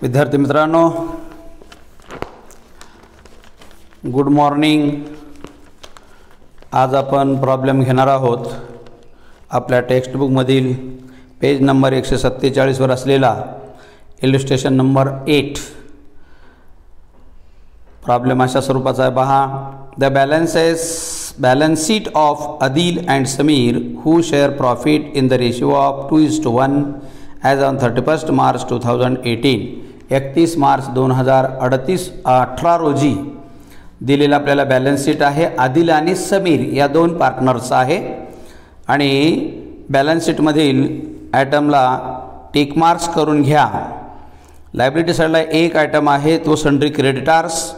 विद्यार्थी मित्रांनो, good morning. आज आपण प्रॉब्लेम घेणार आहोत आपल्या टेक्स्टबुकमधील पेज नंबर 147 वर असलेला इलस्ट्रेशन नंबर 8। प्रॉब्लेम अशा स्वरूपाचा आहे पहा। The balance sheet of Adil and Samir who share profit in the ratio of 2:1 as on 31st March 2018 31 March 2018 रोजी दिलेला आपल्याला बॅलन्स शीट आहे। आदिल आणि समीर या दोन पार्टनर्स आहे आणि बॅलन्स शीटमधील आयटमला टिक मार्क्स करून घ्या। लायबिलिटी साइडला एक आयटम आहे तो सन्ड्री क्रेडिटर्स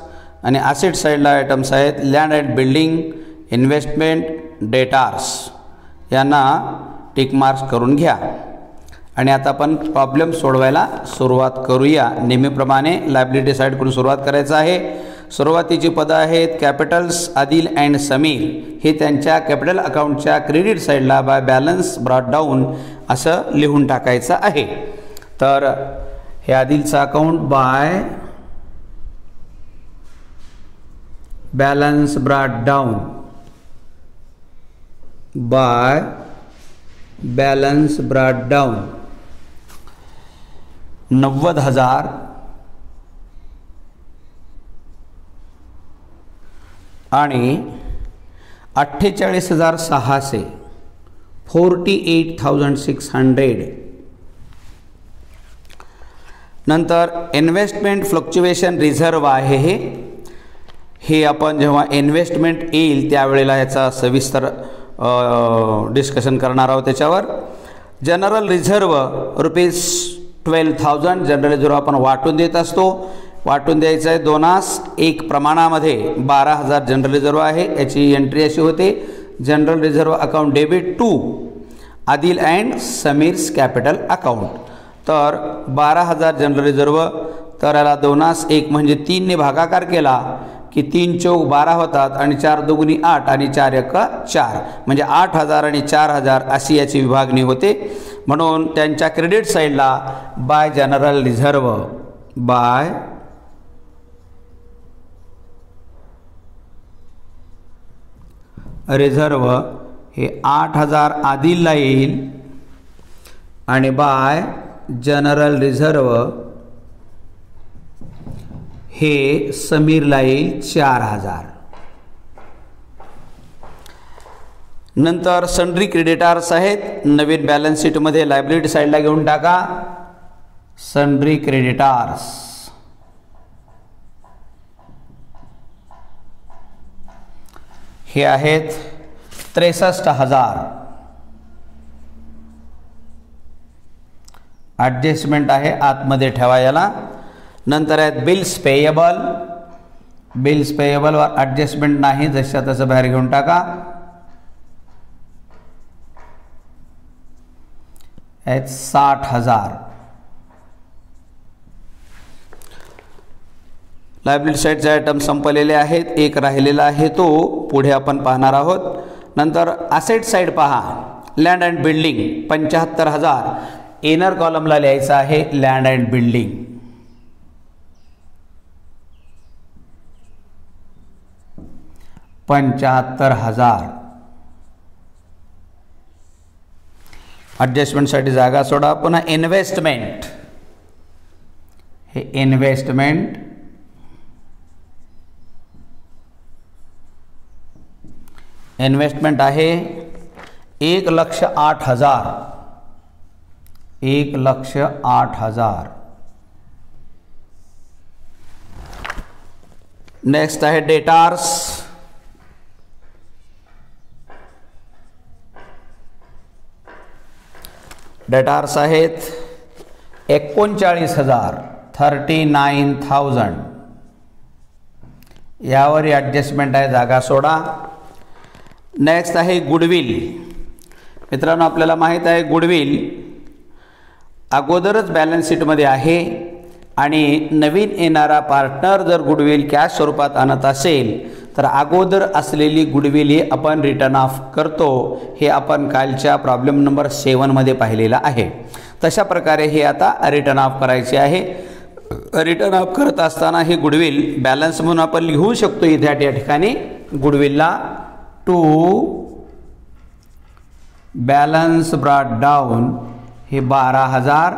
आणि ॲसेट साइडला आयटम्स आहेत land and building, investment, debtors यांना टिक मार्क्स करून घ्या। आणि आता आपण प्रॉब्लेम सोडवायला सुरुवात करूया। नेहमीप्रमाणे लायबिलिटी साइडकडून सुरुवात करायचं आहे। सुरुवातीची पदं आहेत कॅपिटल्स आदिल अँड समीर, हे त्यांच्या कॅपिटल अकाउंटच्या क्रेडिट साइडला बाय बॅलन्स ब्रॉट डाऊन असं लिहून टाकायचं आहे। तर हे आदिलचं account by balance brought down, by balance brought down 90,000 आणि 48,600 48,600। नंतर इन्व्हेस्टमेंट फ्लक्च्युएशन रिझर्व आहे। हे आपण जेव्हा इन्व्हेस्टमेंट येईल त्यावेळेला याचा सविस्तर डिस्कशन करणार आहोत त्याच्यावर। जनरल रिझर्व ₹12,000 जनरल रिझर्व आपण वाटून देत असतो। वाटून द्यायचं आहे 2:1 प्रमाणामध्ये। 12,000 जनरल रिझर्व आहे। याची एंट्री अशी होते general reserve account debit to Adil and Sameer's capital account. तर 12,000 जनरल रिझर्व, तर याला 2:1 म्हणजे 3 ने भागाकार केला की 3 चौक 12 होतात आणि 4 दुगुणी 8 आणि 4 एका 4 म्हणजे 8,000 आणि 4,000 अशी याची विभागणी होते। म्हणून त्यांच्या क्रेडिट साइडला by general reserve, by reserve हे 8,000 आदिलला येईल आणि बाय जनरल रिझर्व हे समीरला येईल 4,000। नंतर सन्ड्री क्रेडिटर्स आहेत। नवीन बॅलन्स शीटमध्ये लायबिलिटी साइडला घेऊन टाका सन्ड्री क्रेडिटर्स, हे आहेत 63,000। ॲडजस्टमेंट आहे आतमध्ये ठेवा याला। नंतर आहेत बिल्स पेएबल, बिल्स पेएबलवर ॲडजस्टमेंट नाही, जशा तसं बाहेर घेऊन टाका। आहेत 60,000। लायबिलिटी साइडचे आयटम संपलेले आहेत, एक राहिलेला आहे तो पुढे आपण पाहणार आहोत। नंतर ॲसेट साइड पहा, लँड अँड बिल्डिंग 75,000। इनर कॉलमला लिहायचं आहे लँड अँड बिल्डिंग, $75,000। ॲडजस्टमेंटसाठी जागा सोडा। पुन्हा इन्व्हेस्टमेंट, हे इन्व्हेस्टमेंट इन्व्हेस्टमेंट आहे 1,08,000 1,08,000। नेक्स्ट आहे डेटार्स, डेटार्स आहेत 39,000 39,000। यावर ॲडजस्टमेंट आहे, जागा सोडा। नेक्स्ट आहे गुडविल। मित्रांनो, आपल्याला माहीत आहे गुडविल अगोदरच बॅलन्स शीटमध्ये आहे आणि नवीन येणारा पार्टनर जर गुडविल कॅश स्वरूपात आणत असेल तर अगोदर असलेली गुडविल ही आपण रिटर्न ऑफ करतो। हे आपण कालच्या प्रॉब्लेम नंबर 7 मध्ये पाहिलेला आहे। तशा प्रकारे हे आता रिटर्न ऑफ करायचे आहे। रिटर्न ऑफ करत असताना हे गुडविल बॅलन्स म्हणून आपण लिहू शकतो इथे या ठिकाणी गुडविलला टू बॅलन्स ब्रॉट डाऊन हे 12,000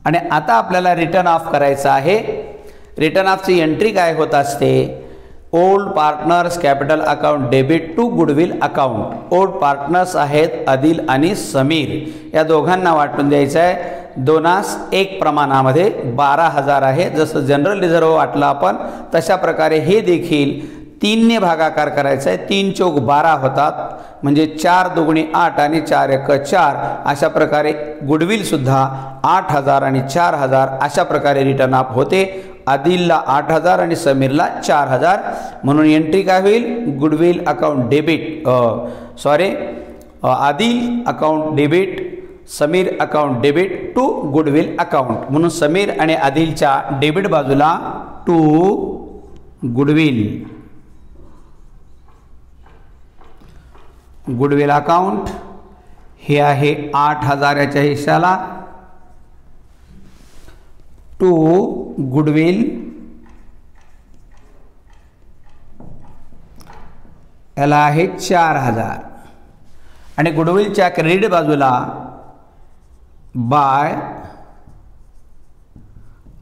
आणि आता आपल्याला रिटर्न ऑफ करायचं आहे. रिटर्न ऑफची एंट्री काय होत असते old partners capital account debit to goodwill account. Old partners आहेत आदिल आणि समीर या दोघांना वाटून द्यायचं आहे 2:1 प्रमाणामध्ये 12,000 आहे. जसं जनरल रिझर्व वाटलं आपण तशा प्रकारे हे देखील 3ने भागाकार करायचा आहे. 3 चौक 12 होतात म्हणजे 4 दुगुणी 8 आणि 4 एक 4 अशा प्रकारे गुडविल सुद्धा 8,000 आणि 4,000 अशा प्रकारे रिटर्न ऑफ होते. आदिलला 8,000 आणि समीरला 4,000 म्हणून एंट्री काय होईल goodwill account debit Adil account debit Samir account debit to goodwill account. म्हणून समीर आणि आदिलच्या डेबिट बाजूला टू गुडविल अकाउंट हे आहे 8,000 याच्या हिश्श्याला टू गुडविल याला आहे 4,000 आणि गुडविलच्या क्रेडिट बाजूला बाय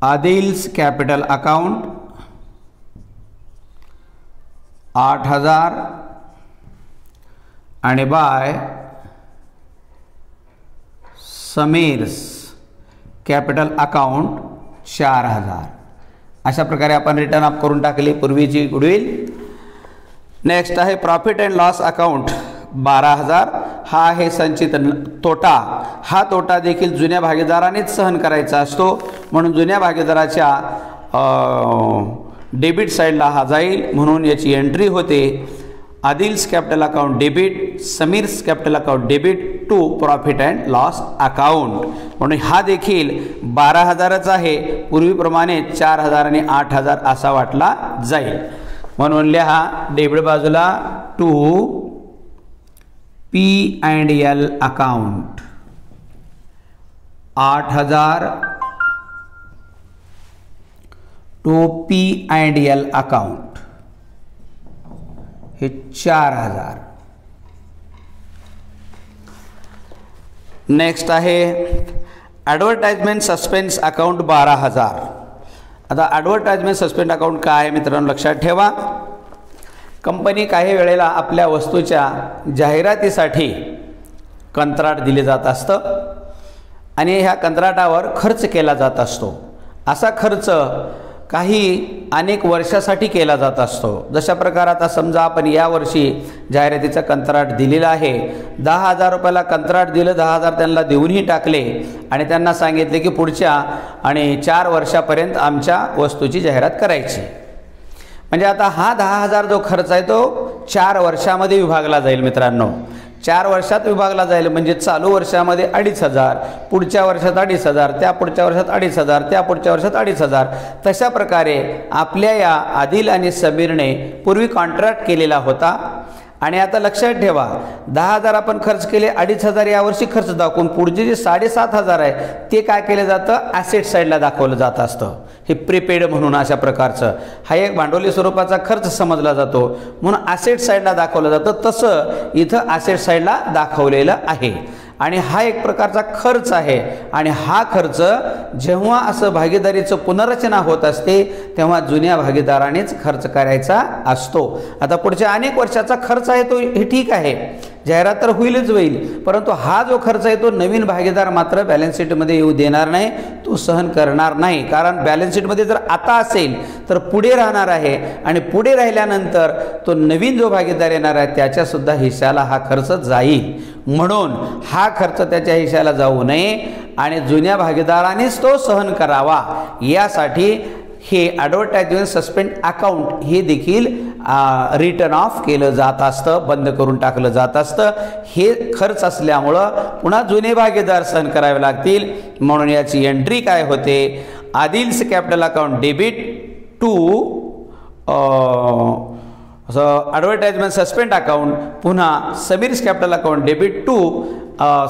आदिल्स कॅपिटल अकाउंट 8,000 आणि बाय समीर्स कॅपिटल अकाउंट 4,000 अशा प्रकारे आपण रिटर्न ऑफ करून टाकली पूर्वीची गुडविल. नेक्स्ट आहे प्रॉफिट अँड लॉस अकाउंट 12,000 हा आहे संचित तोटा. हा तोटा देखील जुन्या भागीदारानेच सहन करायचा असतो म्हणून जुन्या भागीदाराच्या डेबिट साईडला हा जाईल म्हणून याची एंट्री होते Adil's capital account debit Sameer's capital account debit to profit and loss account. म्हणून हा देखील 12,000च आहे पूर्वीप्रमाणे 4,000 आणि 8,000 असा वाटला जाईल. म्हणून लिहा डेबिट बाजूला to P&L account 8,000 to P&L account हे 4,000. नेक्स्ट आहे ॲडव्हर्टाइजमेंट सस्पेन्स अकाउंट 12,000. आता ॲडव्हर्टाइजमेंट सस्पेंड अकाउंट काय आहे मित्रांनो लक्षात ठेवा. कंपनी काही वेळेला आपल्या वस्तूच्या जाहिरातीसाठी कंत्राट दिले जात असतं आणि ह्या कंत्राटावर खर्च केला जात असतो. असा खर्च काही अनेक वर्षासाठी केला जात असतो. जशा प्रकारे आता समजा आपण यावर्षी जाहिरातीचं कंत्राट दिलेलं आहे 10,000 रुपयाला कंत्राट दिलं 10,000 त्यांना देऊनही टाकले आणि त्यांना सांगितले की पुढच्या आणि 4 वर्षापर्यंत आमच्या वस्तूची जाहिरात करायची. म्हणजे आता हा 10,000 जो खर्च आहे तो 4 वर्षामध्ये विभागला जाईल मित्रांनो. 4 वर्षात विभागला जाईल म्हणजे चालू वर्षामध्ये 2,500 पुढच्या वर्षात 2,500 त्या पुढच्या वर्षात 2,500 त्या पुढच्या वर्षात 2,500 तशा प्रकारे आपल्या या आदिल आणि समीरने पूर्वी कॉन्ट्रॅक्ट केलेला होता. आणि आता लक्षात ठेवा 10,000 आपण खर्च केले 2,500 यावर्षी खर्च दाखवून पुढचे जे 7,500 आहे ते काय केले जातं ॲसेट साईडला दाखवलं जात असतं. हे प्रीपेड म्हणून अशा प्रकारचं हा एक भांडवली स्वरूपाचा खर्च समजला जातो म्हणून ॲसेट साईडला दाखवलं जातं. तसं इथं ॲसेट साईडला दाखवलेलं आहे आणि हा एक प्रकारचा खर्च आहे आणि हा खर्च जेव्हा असं भागीदारीचं पुनर्रचना होत असते तेव्हा जुन्या भागीदारानेच खर्च करायचा असतो. आता पुढच्या अनेक वर्षाचा खर्च आहे तो हे ठीक आहे जाहिरात तर होईलच होईल परंतु हा जो खर्च आहे तो नवीन भागीदार मात्र बॅलन्स शीटमध्ये येऊ देणार नाही तो सहन करणार नाही. कारण बॅलन्स शीटमध्ये जर आता असेल तर पुढे राहणार आहे आणि पुढे राहिल्यानंतर तो नवीन जो भागीदार येणार आहे त्याच्यासुद्धा हिश्श्याला हा खर्च जाईल. म्हणून हा खर्च त्याच्या हिश्श्याला जाऊ नये आणि जुन्या भागीदारानेच तो सहन करावा यासाठी हे ॲडव्हर्टाइजमेंट सस्पेंड अकाउंट हे देखील रिटर्न ऑफ केलं जात असतं बंद करून टाकलं जात असतं. हे खर्च असल्यामुळं पुन्हा जुने भागीदार सहन करावे लागतील म्हणून याची एंट्री काय होते Adil's capital account debit to advertisement suspend account पुन्हा Sameer's capital account debit to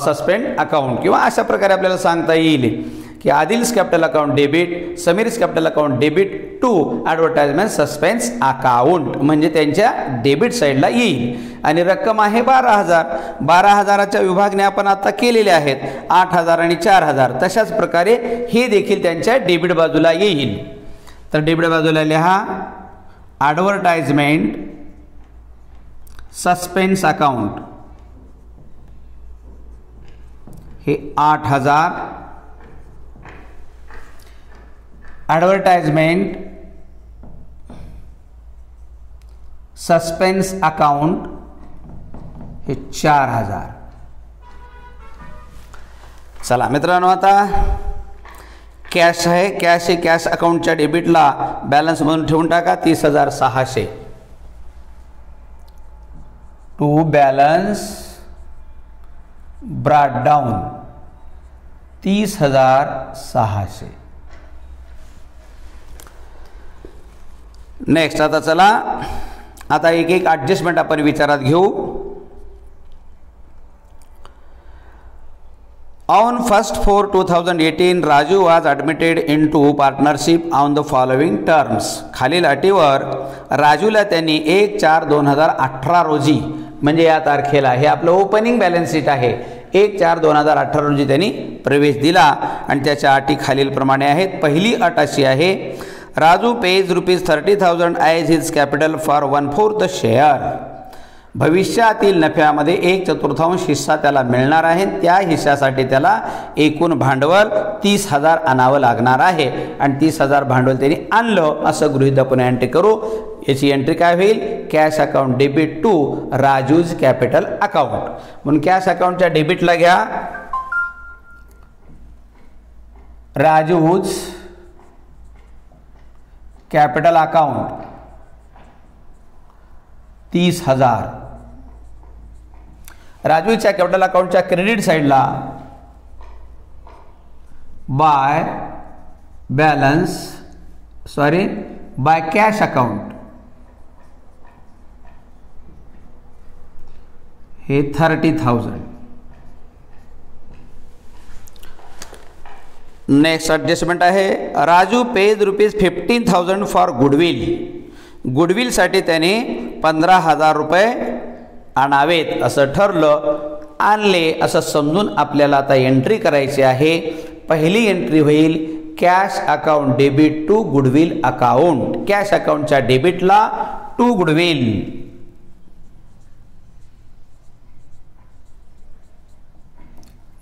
suspend account. किंवा अशा प्रकारे आपल्याला सांगता येईल की Adil's capital account debit, Sameer's capital account debit to advertisement suspense account, म्हणजे त्यांच्या डेबिट साईडला येईल. आणि रक्कम आहे 12,000. 12,000च्या विभागण्या आपण आता केलेल्या आहेत, 8,000 आणि 4,000. तशाच प्रकारे हे देखील त्यांच्या डेबिट बाजूला येईल. तर डेबिट बाजूला लिहा ॲडव्हर्टाइजमेंट सस्पेन्स अकाउंट, हे 8,000. ॲडव्हर्टाइजमेंट सस्पेन्स अकाउंट हे 4,000. चला मित्रांनो, आता कॅश आहे, कॅश हे कॅश अकाउंटच्या डेबिटला बॅलन्स म्हणून ठेवून टाका 30,600. To balance brought down 30,600. Next आता चला, आता एक एक ॲडजस्टमेंट आपण विचारात घेऊ. On 1/4/2018, Raju was admitted into partnership on the following terms. खालील अटीवर राजूला त्यांनी 1/4/2018 रोजी, म्हणजे या तारखेला, हे आपलं ओपनिंग बॅलन्स शीट आहे, 1/4/2018 रोजी त्यांनी प्रवेश दिला आणि त्याच्या अटी खालीलप्रमाणे आहेत. पहिली अट अशी आहे, Raju page ₹30,000 as his capital for 1/4 share. भविष्यातील नफ्यामध्ये 1/4 हिस्सा त्याला मिळणार आहे. त्या हिस्सासाठी त्याला एकूण भांडवल 30,000 आणावं लागणार आहे आणि 30,000 भांडवल त्यांनी आणलं असं गृहीत आपण एंट्री करू. याची एंट्री काय होईल, cash account debit to Raju's capital account. म्हणून कॅश अकाउंटच्या डेबिटला घ्या राजूज कॅपिटल अकाउंट 30,000. राजूच्या कॅपिटल अकाउंटच्या क्रेडिट साईडला बाय कॅश अकाउंट हे 30,000. नेक्स्ट ॲडजस्टमेंट आहे, राजू पेज ₹15,000 फॉर गुडविल. गुडविलसाठी त्याने 15,000 रुपये आणावेत असं ठरलं, आणले असं समजून आपल्याला आता एंट्री करायची आहे. पहिली एंट्री होईल cash account debit to goodwill account. Cash अकाउंटच्या डेबिटला टू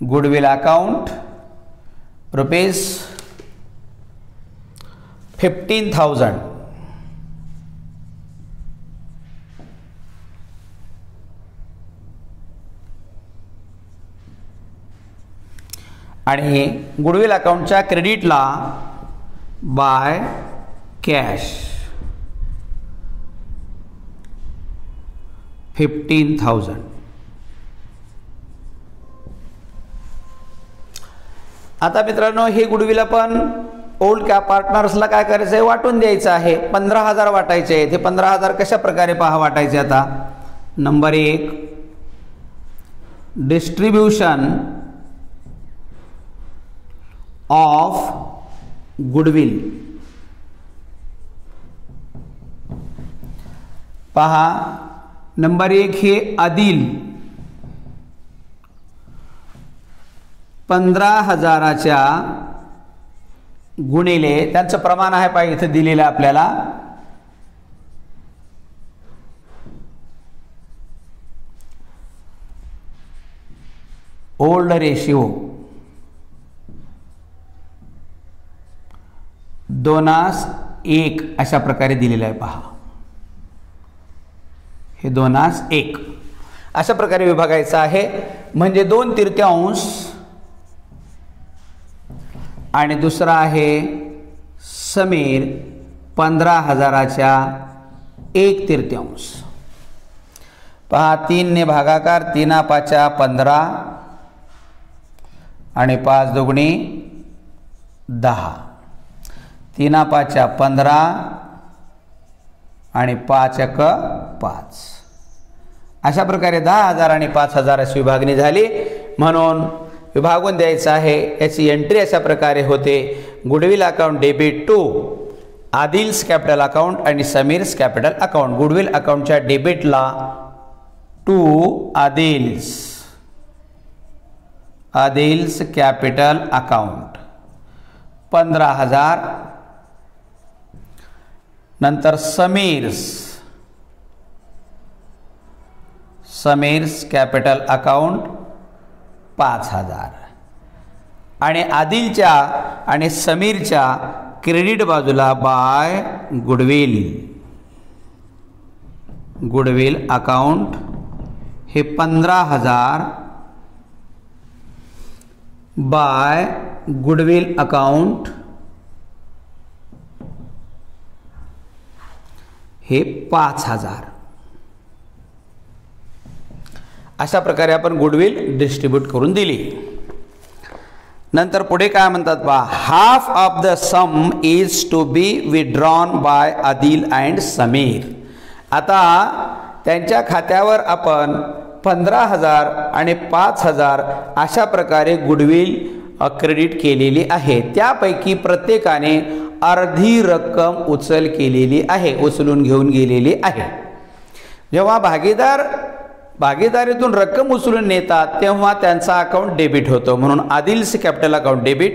गुडविल अकाउंट ₹15,000. आणि गुडविल अकाउंटच्या क्रेडिटला बाय कॅश 15,000. आता मित्रांनो, हे गुडविल आपण ओल्ड कॅप पार्टनर्सला काय करायचं आहे, वाटून द्यायचं आहे. 15,000 वाटायचे आहेत. हे 15,000 कशा प्रकारे पहा वाटायचे. आता नंबर 1, डिस्ट्रीब्यूशन ऑफ गुडविल. पहा नंबर 1 हे आदिल 15,000च्या गुणिले, त्यांचं प्रमाण आहे पाहिजे इथे दिलेलं आपल्याला, ओल्ड रेशिओ 2:1 अशा प्रकारे दिलेलं आहे. पहा हे 2:1 अशा प्रकारे विभागायचं आहे. म्हणजे 2/3 आणि दुसरा आहे समीर 15,000च्या 1/3. पहा 3 ने भागाकार, 3×5 15 आणि 5×2 10. 3×5 15 आणि 5×1 5. अशा प्रकारे 10,000 आणि 5,000 अशी विभागणी झाली. म्हणून विभागून द्यायचं आहे. याची एंट्री अशा प्रकारे होते. Goodwill account debit to Adil's capital account आणि समीर्स कॅपिटल अकाउंट. गुडविल अकाउंटच्या डेबिटला टू आदिल्स कॅपिटल अकाउंट 15,000. नंतर समीर्स कॅपिटल अकाउंट 5,000. आणि आदिलच्या आणि समीरच्या क्रेडिट बाजूला बाय गुडविल अकाउंट हे 15,000 बाय गुडविल अकाउंट हे 5,000. अशा प्रकारे आपण गुडविल डिस्ट्रीब्यूट करून दिली. नंतर पुढे काय म्हणतात पहा, half of the sum is to be withdrawn by Adil and Samir. आता त्यांच्या खात्यावर आपण 15,000 आणि 5,000 अशा प्रकारे गुडविल क्रेडिट केलेली आहे. त्यापैकी प्रत्येकाने अर्धी रक्कम उचल केलेली आहे, उचलून घेऊन गेलेली आहे. जेव्हा भागीदारीतून रक्कम उचलून नेतात तेव्हा त्यांचा अकाउंट डेबिट होतो. म्हणून Adil's capital account debit,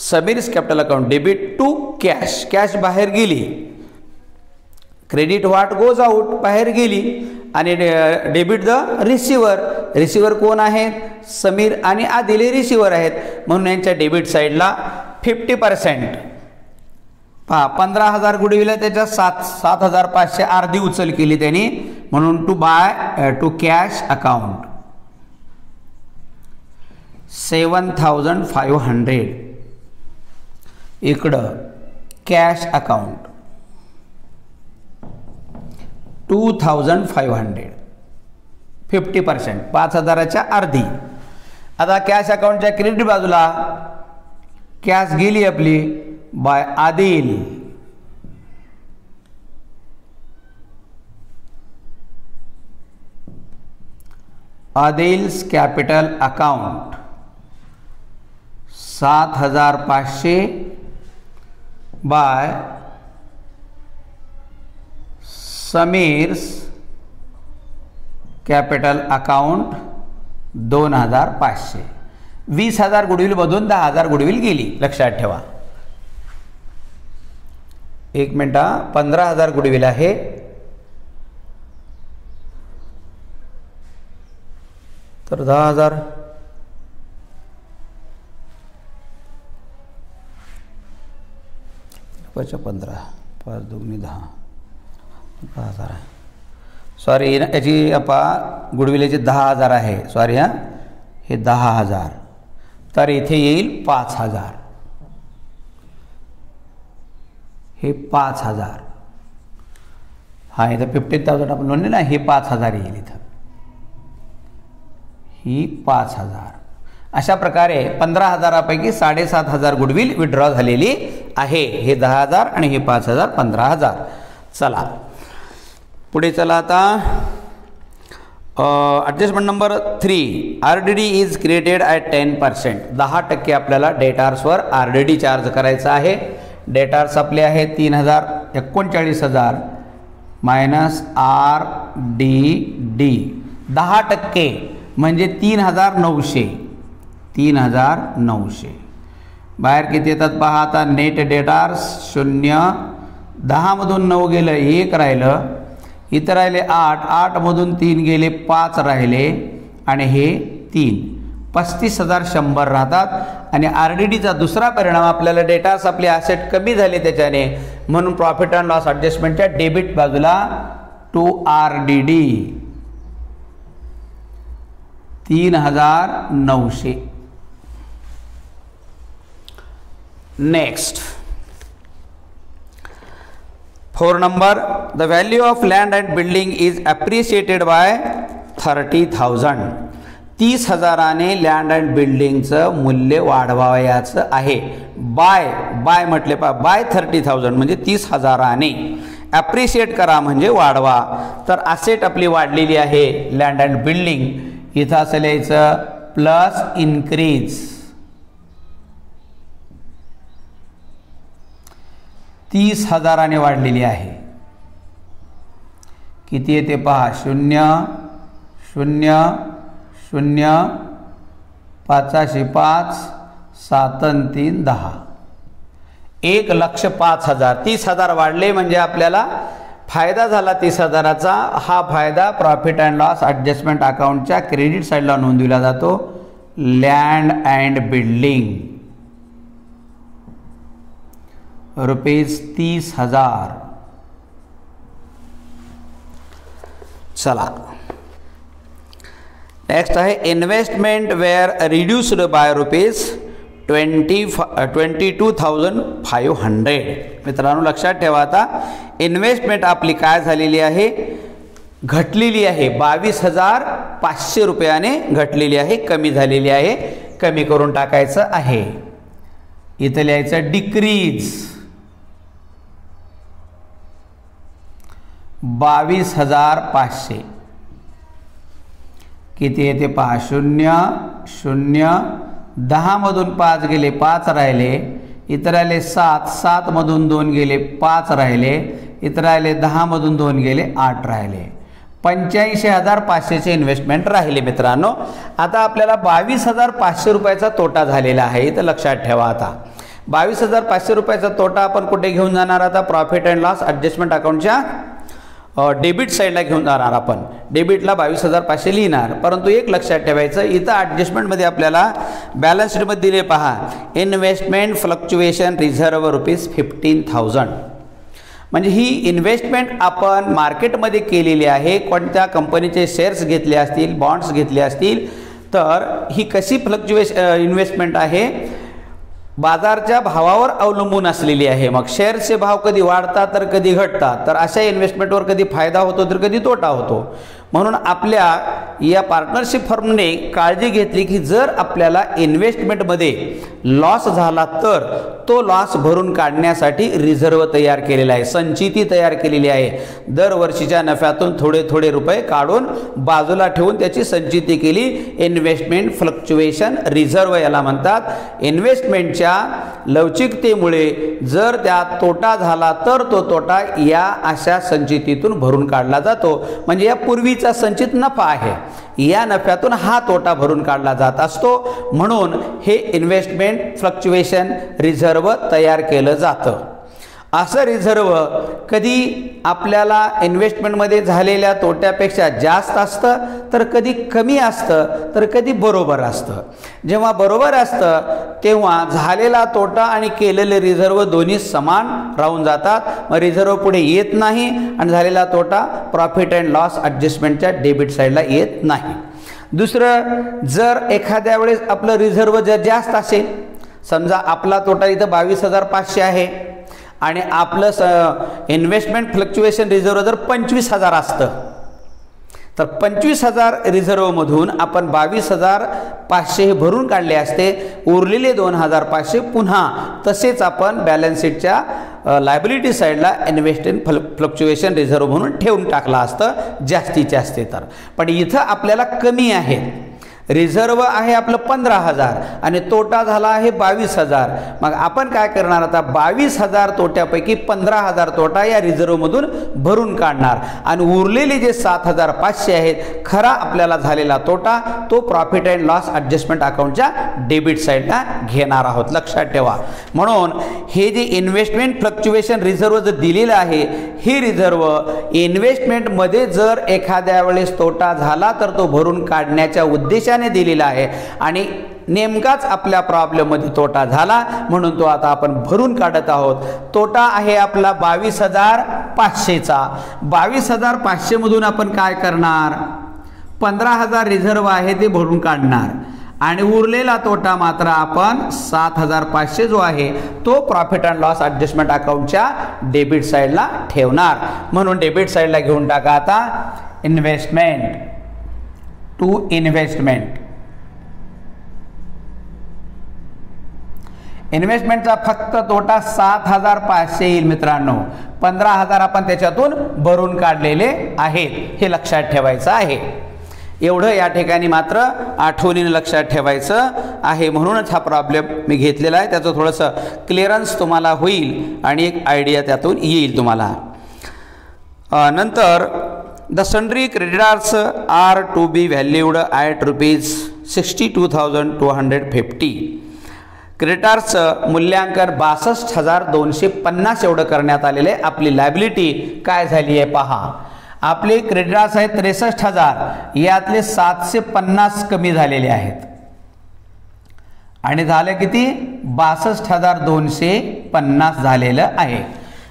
Sameer's capital account debit to cash. Cash बाहेर गेली, क्रेडिट व्हॉट गोज आउट बाहेर गेली. आणि डेबिट द रिसिव्हर कोण आहेत, समीर आणि आदिल हे रिसिव्हर आहेत. म्हणून यांच्या डेबिट साईडला 50% पहा 15,000 गुडविल आहे, त्याच्या 7,500 अर्धी उचल केली त्यांनी. म्हणून टू कॅश अकाउंट 7,500. इकडं कॅश अकाउंट 2,500. 50% 5,000च्या अर्धी. आता कॅश अकाउंटच्या क्रेडिट बाजूला कॅश गेली आपली by Adil's capital account 7,500 by Sameer's capital account 2,500. 20,000 goodwill मधून 10,000 गुडविल गेली, लक्षात ठेवा. एक मिनटा, 15,000 गुडविल आहे. तर 10,000 15 5 2 10,000 आहे. सॉरी याची आपा गुडविलेचे 10,000 आहे. सॉरी हां, हे 10,000. तर इथे येईल 5,000. हे 5,000. हा इथं 50,000 आपण म्हणले ना, हे 5,000 येईल इथं. ही 5,000. अशा प्रकारे 15,000पैकी 7,500 गुडविल विड्रॉ झालेली आहे. हे 10,000 आणि हे 5,000 15,000. चला पुढे चला. आता adjustment number 3, RDD is created at 10%. 10% आपल्याला डेटार्सवर RDD चार्ज करायचा आहे. डेटार्स आपले आहे 39,000 मायनस RDD. 10% म्हणजे 3,900. बाहेर किती येतात पहा. आता नेट डेटार्स 0, 10 मधून 9 गेलं, 1 राहिलं. इथं राहिले 8, 8 मधून 3 गेले, 5 राहिले. आणि हे 3, 35,100 राहतात. आणि RDDचा दुसरा परिणाम आपल्याला डेटार्स आपले ॲसेट कमी झाले त्याच्याने. म्हणून प्रॉफिट अँड लॉस ॲडजस्टमेंटच्या डेबिट बाजूला to RDD 3,900. Next 4 number, the value of land and building is appreciated by 30,000. 30,000ने लँड अँड बिल्डिंगचं मूल्य वाढवायचं आहे. बाय म्हटले पहा, बाय 30,000 म्हणजे 30,000ने. ॲप्रिशिएट करा म्हणजे वाढवा. तर असेट आपली वाढलेली आहे लँड अँड बिल्डिंग. इथं असं लिहायचं प्लस इन्क्रीज 30,000 वाढलेली आहे. किती येते पहा, 0 0 0 5 5 7 3 10, 1,05,000. 30,000 वाढले म्हणजे आपल्याला फायदा झाला 30,000चा. हा फायदा प्रॉफिट अँड लॉस ॲडजस्टमेंट अकाउंटच्या क्रेडिट साईडला नोंदविला जातो. Land and building ₹30,000. चला नेक्स्ट आहे इन्व्हेस्टमेंट वेअर रिड्यूस्ड बाय ₹22,500. मित्रांनो लक्षात ठेवा, आता इन्व्हेस्टमेंट आपली काय झालेली आहे, घटलेली आहे. 22,500 रुपयाने घटलेली आहे, कमी झालेली आहे. कमी करून टाकायचं आहे. इथं लिहायचं डिक्रीज 22,500. किती येते पहा, 0 0 10 मधून 5 गेले, 5 राहिले. इथं राहिले 7 7 मधून 2 गेले, 5 राहिले. इथं राहिले 10 मधून 2 गेले, 8 राहिले. 85,500चे इन्व्हेस्टमेंट राहिले. मित्रांनो आता आपल्याला 22,500 रुपयाचा तोटा झालेला आहे. इथं लक्षात ठेवा, आता 22,500 रुपयाचा तोटा आपण कुठे घेऊन जाणार, आता प्रॉफिट अँड लॉस ॲडजस्टमेंट अकाउंटच्या डेबिट साईडला घेऊन जाणार. आपण डेबिटला 22,500 लिहिणार. परंतु एक लक्षात ठेवायचं, इथं ॲडजस्टमेंटमध्ये आपल्याला बॅलन्स शीटमध्ये दिले पहा, इन्व्हेस्टमेंट फ्लक्च्युएशन रिझर्व ₹15,000. म्हणजे ही इन्व्हेस्टमेंट आपण मार्केटमध्ये केलेली आहे. कोणत्या कंपनीचे शेअर्स घेतले असतील, बॉन्ड्स घेतले असतील, तर ही कशी इन्व्हेस्टमेंट आहे, बाजारच्या भावावर अवलंबून असलेली आहे. मग शेअर्सचे भाव कधी वाढतात तर कधी घटतात. तर अशा इन्व्हेस्टमेंटवर कधी फायदा होतो तर कधी तोटा होतो. म्हणून आपल्या या पार्टनरशिप फर्मने काळजी घेतली की जर आपल्याला इन्व्हेस्टमेंटमध्ये लॉस झाला तर तो लॉस भरून काढण्यासाठी रिझर्व तयार केलेला आहे, संचिती तयार केलेली आहे. दरवर्षीच्या नफ्यातून थोडे थोडे रुपये काढून बाजूला ठेवून त्याची संचिती केली. इन्व्हेस्टमेंट फ्लक्च्युएशन रिझर्व याला म्हणतात. इन्व्हेस्टमेंटच्या लवचिकतेमुळे जर त्यात तोटा झाला तर तो तोटा या अशा संचितीतून भरून काढला जातो. म्हणजे या पूर्वीचा संचित नफा आहे, या नफ्यातून हा तोटा भरून काढला जात असतो. म्हणून हे इन्व्हेस्टमेंट फ्लक्च्युएशन रिझर्व तयार केलं जातं. असं रिझर्व कधी आपल्याला इन्व्हेस्टमेंटमध्ये झालेल्या तोट्यापेक्षा जास्त असतं, तर कधी कमी असतं, तर कधी बरोबर असतं. जेव्हा बरोबर असतं तेव्हा झालेला तोटा आणि केलेले रिझर्व दोन्ही समान राहून जातात. मग रिझर्व पुढे येत नाही आणि झालेला तोटा प्रॉफिट अँड लॉस ॲडजस्टमेंटच्या डेबिट साईडला येत नाही. दुसरं, जर एखाद्या वेळेस आपलं रिझर्व जर जास्त असेल, समजा आपला तोटा इथं 22,500 आहे आणि आपलं इन्व्हेस्टमेंट फ्लक्च्युएशन रिझर्व जर 25,000 असतं, तर 25,000 रिझर्वमधून आपण 22,500 हे भरून काढले असते. उरलेले 2,500 पुन्हा तसेच आपण बॅलन्स शीटच्या लायबिलिटी साईडला इन्व्हेस्टमेंट फ्लक्च्युएशन रिझर्व म्हणून ठेवून टाकला असतं जास्तीत जास्त. तर पण इथं आपल्याला कमी आहे. रिझर्व आहे आपलं 15,000 आणि तोटा झाला आहे 22,000. मग आपण काय करणार, आता 22,000 तोट्यापैकी 15,000 तोटा या रिझर्वमधून भरून काढणार आणि उरलेले जे 7,500 आहेत, खरा आपल्याला झालेला तोटा तो प्रॉफिट अँड लॉस ॲडजस्टमेंट अकाउंटच्या डेबिट साईडला घेणार आहोत. लक्षात ठेवा. म्हणून हे जे इन्व्हेस्टमेंट फ्लक्च्युएशन रिझर्व जर दिलेलं आहे, हे रिझर्व इन्व्हेस्टमेंटमध्ये जर एखाद्या वेळेस तोटा झाला तर तो भरून काढण्याच्या उद्देशाने दिलेला आहे आणि नेमकाच आपल्या प्रॉब्लेममध्ये तोटा झाला म्हणून तो आता आपण भरून काढत आहोत. तोटा आहे आपला 22,500चा. 22,500 मधून आपण काय करणार, 15,000 रिझर्व आहे ते भरून काढणार आणि उरलेला तोटा मात्र आपण 7,500 जो आहे तो प्रॉफिट अँड लॉस ॲडजस्टमेंट अकाउंटच्या डेबिट साईडला ठेवणार. म्हणून डेबिट साईडला घेऊन टाका आता इन्व्हेस्टमेंट टू इन्व्हेस्टमेंट. इन्व्हेस्टमेंटचा फक्त तोटा 7,500 येईल मित्रांनो. 15,000 आपण त्याच्यातून भरून काढलेले आहेत, हे लक्षात ठेवायचं आहे. एवढं या ठिकाणी मात्र आठवणीने लक्षात ठेवायचं आहे. म्हणूनच हा प्रॉब्लेम मी घेतलेला आहे. त्याचं थोडंसं क्लिअरन्स तुम्हाला होईल आणि एक आयडिया त्यातून येईल तुम्हाला. नंतर the sundry creditors are to be valued at ₹62,250. क्रेडिटर्सचं मूल्यांकन 62,250 एवढं करण्यात आलेलं आहे. आपली लायबिलिटी काय झाली आहे पहा. आपले क्रेडिटर्स आहेत 63,000, यातले 750 कमी झालेले आहेत आणि झालं किती 62,250 झालेलं आहे.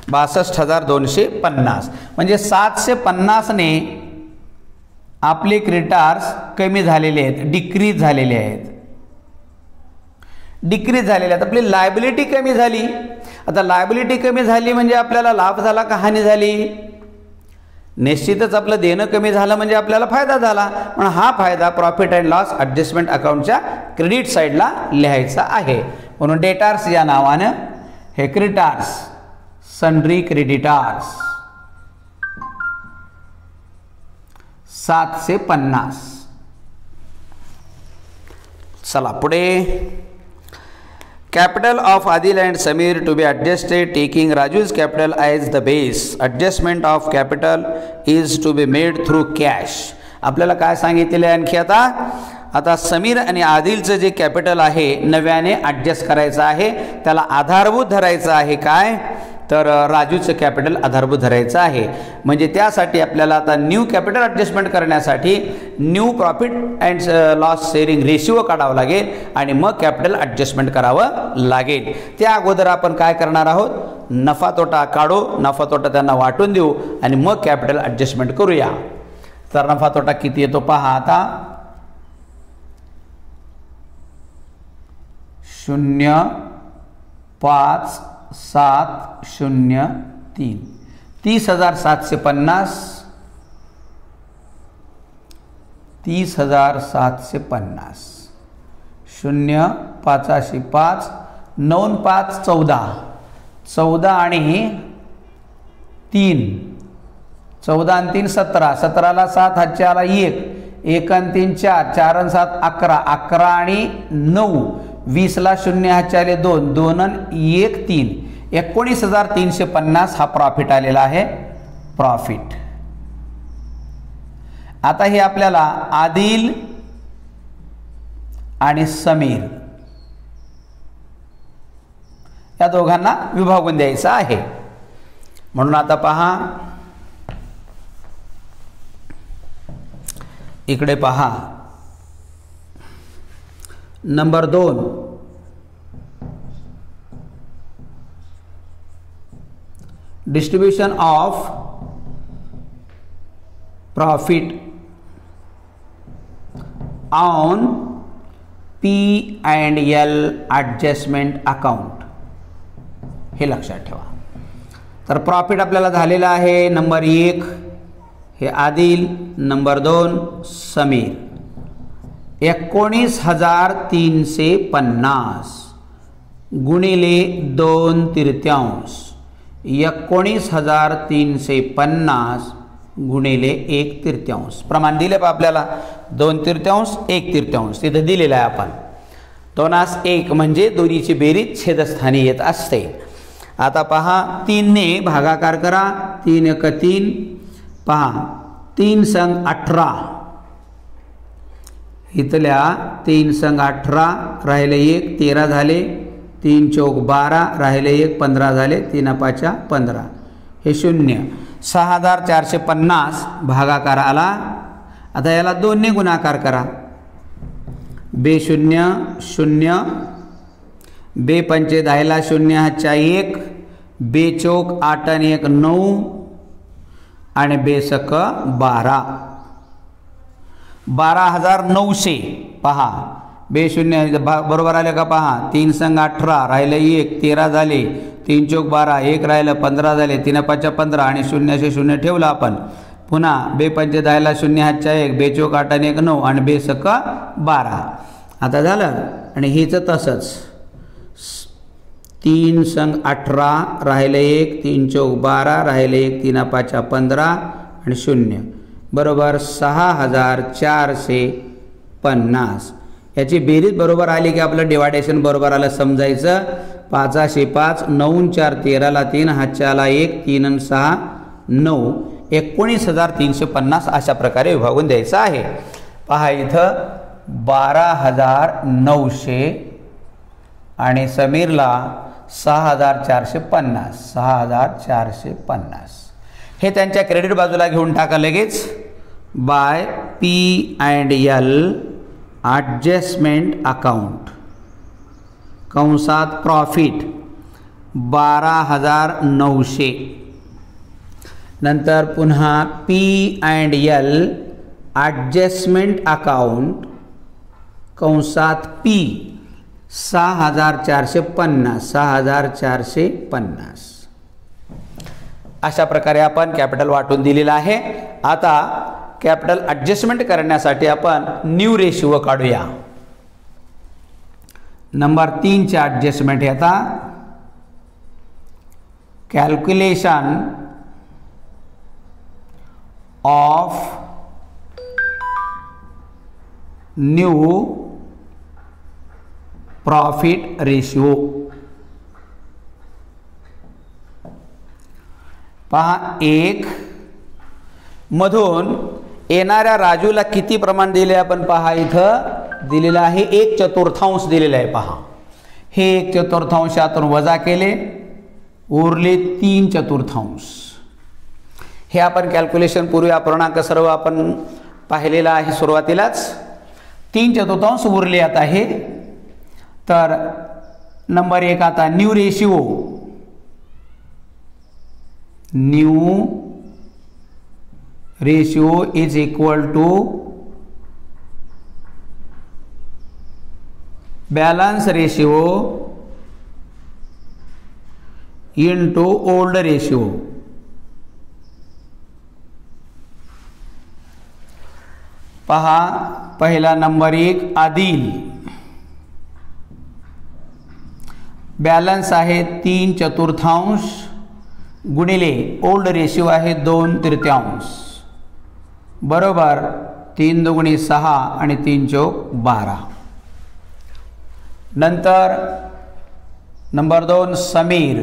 62,250 म्हणजे 750 ने आपले क्रेडिटर्स कमी झालेले आहेत, डिक्रीज झालेले आहेत. आपली लायबिलिटी कमी झाली. आता लायबिलिटी कमी झाली म्हणजे आपल्याला लाभ झाला का हानी झाली. निश्चितच आपलं देणं कमी झालं म्हणजे आपल्याला फायदा झाला. पण हा फायदा प्रॉफिट अँड लॉस ॲडजस्टमेंट अकाउंटच्या क्रेडिट साईडला लिहायचा आहे. म्हणून डेटार्स या नावानं हे क्रेडिटर्स, सन्ड्री क्रेडिटर्स 750. चला पुढे. Capital of Adil and Samir to be adjusted taking Raju's capital as the base. Adjustment of capital is to be made through cash. आपल्याला काय सांगितले आणखी आता समीर आणि आदिलचं जे कॅपिटल आहे नव्याने ॲडजस्ट करायचं आहे. त्याला आधारभूत धरायचं आहे. काय तर राजूचं कॅपिटल आधारभूत धरायचं आहे. म्हणजे त्यासाठी आपल्याला आता न्यू कॅपिटल ॲडजस्टमेंट करण्यासाठी new profit and loss sharing ratio काढावं लागेल आणि मग कॅपिटल ॲडजस्टमेंट करावं लागेल. त्या अगोदर आपण काय करणार आहोत, नफा तोटा काढू, नफा तोटा त्यांना वाटून देऊ आणि मग कॅपिटल ॲडजस्टमेंट करूया. तर नफा तोटा किती येतो पहा. आता 0,5703 30,750 30,750 0 5 5 9 5 14 14 आणि 3 14 आणि 3 17 17ला 7 हातच्या आला 1 1 आणि 3 4 4 आणि 7 11 11 आणि 9 20ला 0 हातच्या आले 2 2 आणि 1 3 19,350 हा प्रॉफिट आलेला आहे. प्रॉफिट. आता हे आपल्याला आदिल आणि समीर या दोघांना विभागून द्यायचं आहे. म्हणून आता पहा इकडे पहा. Number 2 distribution of profit on P&L adjustment account. हे लक्षात ठेवा. तर प्रॉफिट आपल्याला झालेला आहे. नंबर 1 हे आदिल, नंबर 2 समीर. 19,350 गुणिले 2/3 19,350 गुणिले 1/3 प्रमाण दिले पहा आपल्याला 2/3 1/3 तिथे दिलेलं आहे. आपण 2 म्हणजे दोन्हीची बेरीज छेदस्थानी येत असते. आता पहा 3 ने भागाकार करा. 3 × 3 पहा 3 संग 18 इथल्या 3 संग 18 राहिले 1 13 झाले. 3 चौक 12 राहिले 1 15 झाले. 3 5 15 हे 0. 6,450 भागाकार आला. आता याला 2 ने गुणाकार करा. बे 0 0 बे पंचे 10ला 0 हातच्या 1 बे चौक 8 आणि 1 9 आणि बे सक 12 12,900 पहा. बे 0 बरोबर आले का पहा. 3 संग 18 राहिले 1 13 झाले. 3 चौक 12 1 राहिलं 15 झाले. 3 5 15 आणि 0 ठेवलं आपण. पुन्हा बे पंचे 10ला 0 हातच्या 1 बे चौक 8 आणि 1 9 आणि बे सक 12. आता झालं. आणि हेच तसंच 3 संग 18 राहिले 1 3 चौक 12 राहिले 1 3 5 15 आणि 0 बरोबर 6450. याची बेरीज बरोबर आली की आपलं डिवायडेशन बरोबर आलं समजायचं. 5 5 9 4 13 3 हातच्याला 1 3 आणि 6 9 19,350 अशा प्रकारे विभागून द्यायचं आहे. पहा इथं 12,900 आणि समीरला 6,450. हे त्यांच्या क्रेडिट बाजूला घेऊन टाका लगेच. बाय P&L ॲडजस्टमेंट अकाउंट कंसात प्रॉफिट 12,900. नंतर पुन्हा P&L ॲडजस्टमेंट अकाउंट कंसात P 6,450. अशा प्रकारे आपण कॅपिटल वाटून दिलेलं आहे. आता कॅपिटल ॲडजस्टमेंट करण्यासाठी आपण न्यू रेशिओ काढूया. नंबर 3 चे ॲडजस्टमेंट आता calculation of new profit ratio. पहा 1 मधून येणाऱ्या राजूला किती प्रमाण दिले आपण पहा इथं दिलेलं आहे 1/4 दिलेलं आहे. पहा हे 1/4 यातून वजा केले उरले 3/4. हे आपण कॅल्क्युलेशन पूर्वी अपूर्णांक सर्व आपण पाहिलेलं आहे सुरुवातीलाच. 3/4 उरले आता हे. तर नंबर 1 आता new ratio. New ratio is equal to balance ratio into old ratio. पहा पहिला नंबर 1 आदिल बॅलन्स आहे 3/4 गुणिले ओल्ड रेशिओ आहे 2/3 बरोबर 3 दुगुणी 6 आणि 3 चौक 12. नंतर नंबर 2 समीर.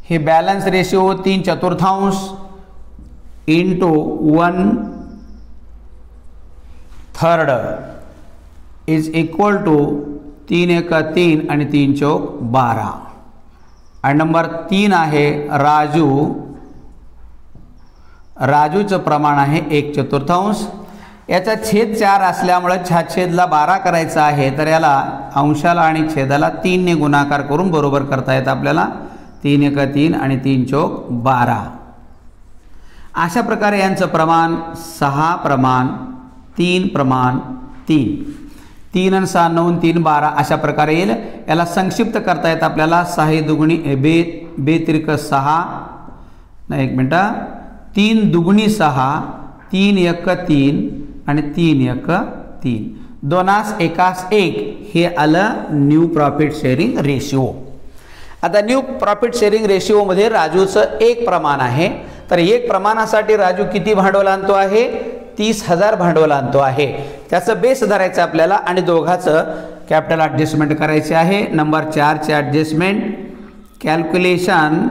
हे balance ratio 3/4 into 1/3 is equal to 3 1 3 आणि 3 चौक 12. आणि नंबर 3 आहे राजू. राजूचं प्रमाण आहे 1/4. याचा छेद 4 असल्यामुळे छेदला 12 करायचा आहे. तर याला अंशाला आणि छेदाला 3 ने गुणाकार करून बरोबर करता येतं आपल्याला. 3 1 3 आणि 3 चौक 12. अशा प्रकारे यांचं प्रमाण 6 प्रमाण 3 प्रमाण 3. 3 आणि 6 9 3 12 अशा प्रकारे येईल. याला संक्षिप्त करता येतं आपल्याला. 6 दुगुणी 6 नाही 1 मिनटं 3 दुगुणी 6 3 1 3 आणि 3 1 3 2 1 1 हे आलं न्यू प्रॉफिट शेअरिंग रेशिओ. आता न्यू प्रॉफिट शेअरिंग रेशिओमध्ये राजूचं 1 प्रमाण आहे. तर 1 प्रमाणासाठी राजू किती भांडवल आणतो आहे 30,000 भांडवल आणतो आहे. त्याचं बेस धरायचं आपल्याला आणि दोघाचं कॅपिटल ॲडजस्टमेंट करायचे आहे. नंबर 4 चे adjustment calculation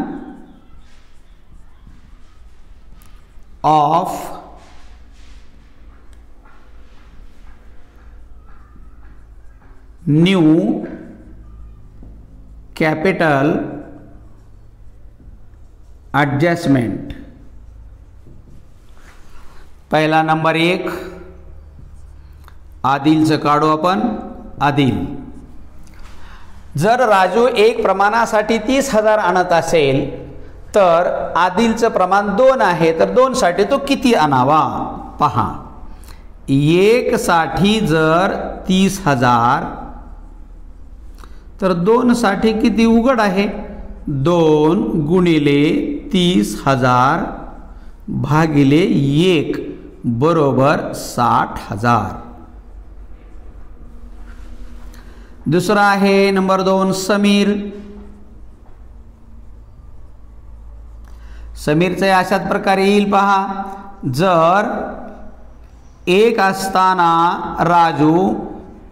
of new capital adjustment. पहिला नंबर 1 आदिलचं काढू आपण. आदिल जर राजू 1 प्रमाणासाठी 30,000 आणत असेल तर आदिलचं प्रमाण 2 आहे. तर 2 साठी तो किती आणावा पहा. 1 साठी जर 30,000 तर 2 साठी किती उघड आहे 2 गुणिले 30,000 भागिले 1 बरोबर 60,000. दुसरा आहे नंबर 2 समीर. समीरचं अशाच प्रकारे येईल पहा. जर 1 असताना राजू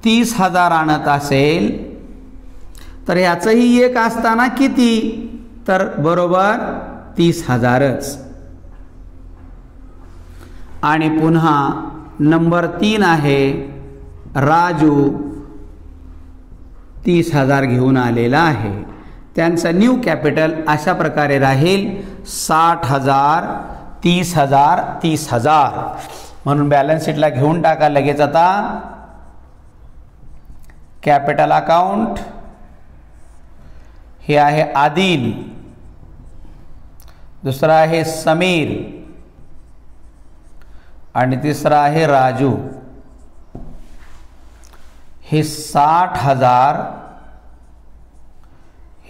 30,000 आणत असेल तर ह्याचंही 1 असताना किती, तर बरोबर 30,000च. आणि पुन्हा नंबर 3 आहे, राजू 30,000 घेऊन आलेला आहे. त्यांचं न्यू कॅपिटल अशा प्रकारे राहील 60,000, 30,000, 30,000. म्हणून बॅलन्स शीटला घेऊन टाका लगेच. आता कॅपिटल अकाउंट हे आहे आदिल, दुसरा आहे समीर आणि तिसरा आहे राजू. हे 60,000,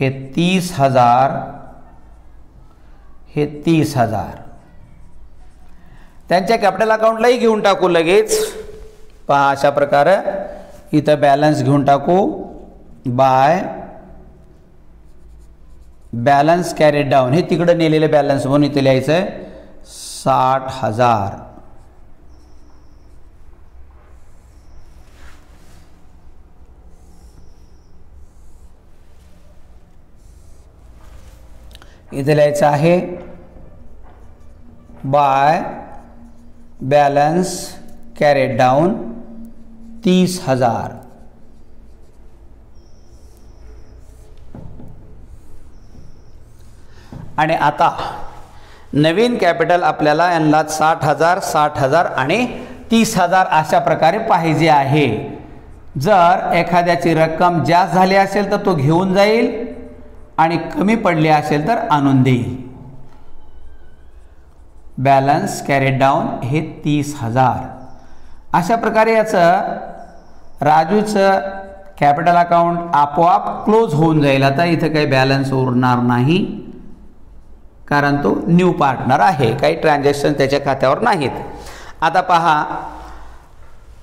हे 30,000, हे 30,000 त्यांच्या कॅपिटल अकाउंटलाही घेऊन टाकू लगेच. पहा अशा प्रकारे इथं बॅलन्स घेऊन टाकू. बाय बॅलन्स कॅरीड डाऊन, हे तिकडे नेलेले बॅलन्स म्हणून इथे लिहायचं आहे 60,000. इथे लिहायचं आहे बाय बॅलन्स कॅरीड डाऊन 30,000. आणि आता नवीन कॅपिटल आपल्याला यांना 60,000, 60,000 आणि 30,000 अशा प्रकारे पाहिजे आहे. जर एखाद्याची रक्कम जास्त झाली असेल तर तो घेऊन जाईल आणि कमी पडली असेल तर आणून देईल. बॅलन्स कॅरीड डाऊन हे 30,000. अशा प्रकारे याचं राजूचं कॅपिटल अकाउंट आपोआप क्लोज होऊन जाईल. आता इथं काही बॅलन्स उरणार नाही कारण तो न्यू पार्टनर आहे, काही ट्रान्झॅक्शन त्याच्या खात्यावर नाहीत. आता पहा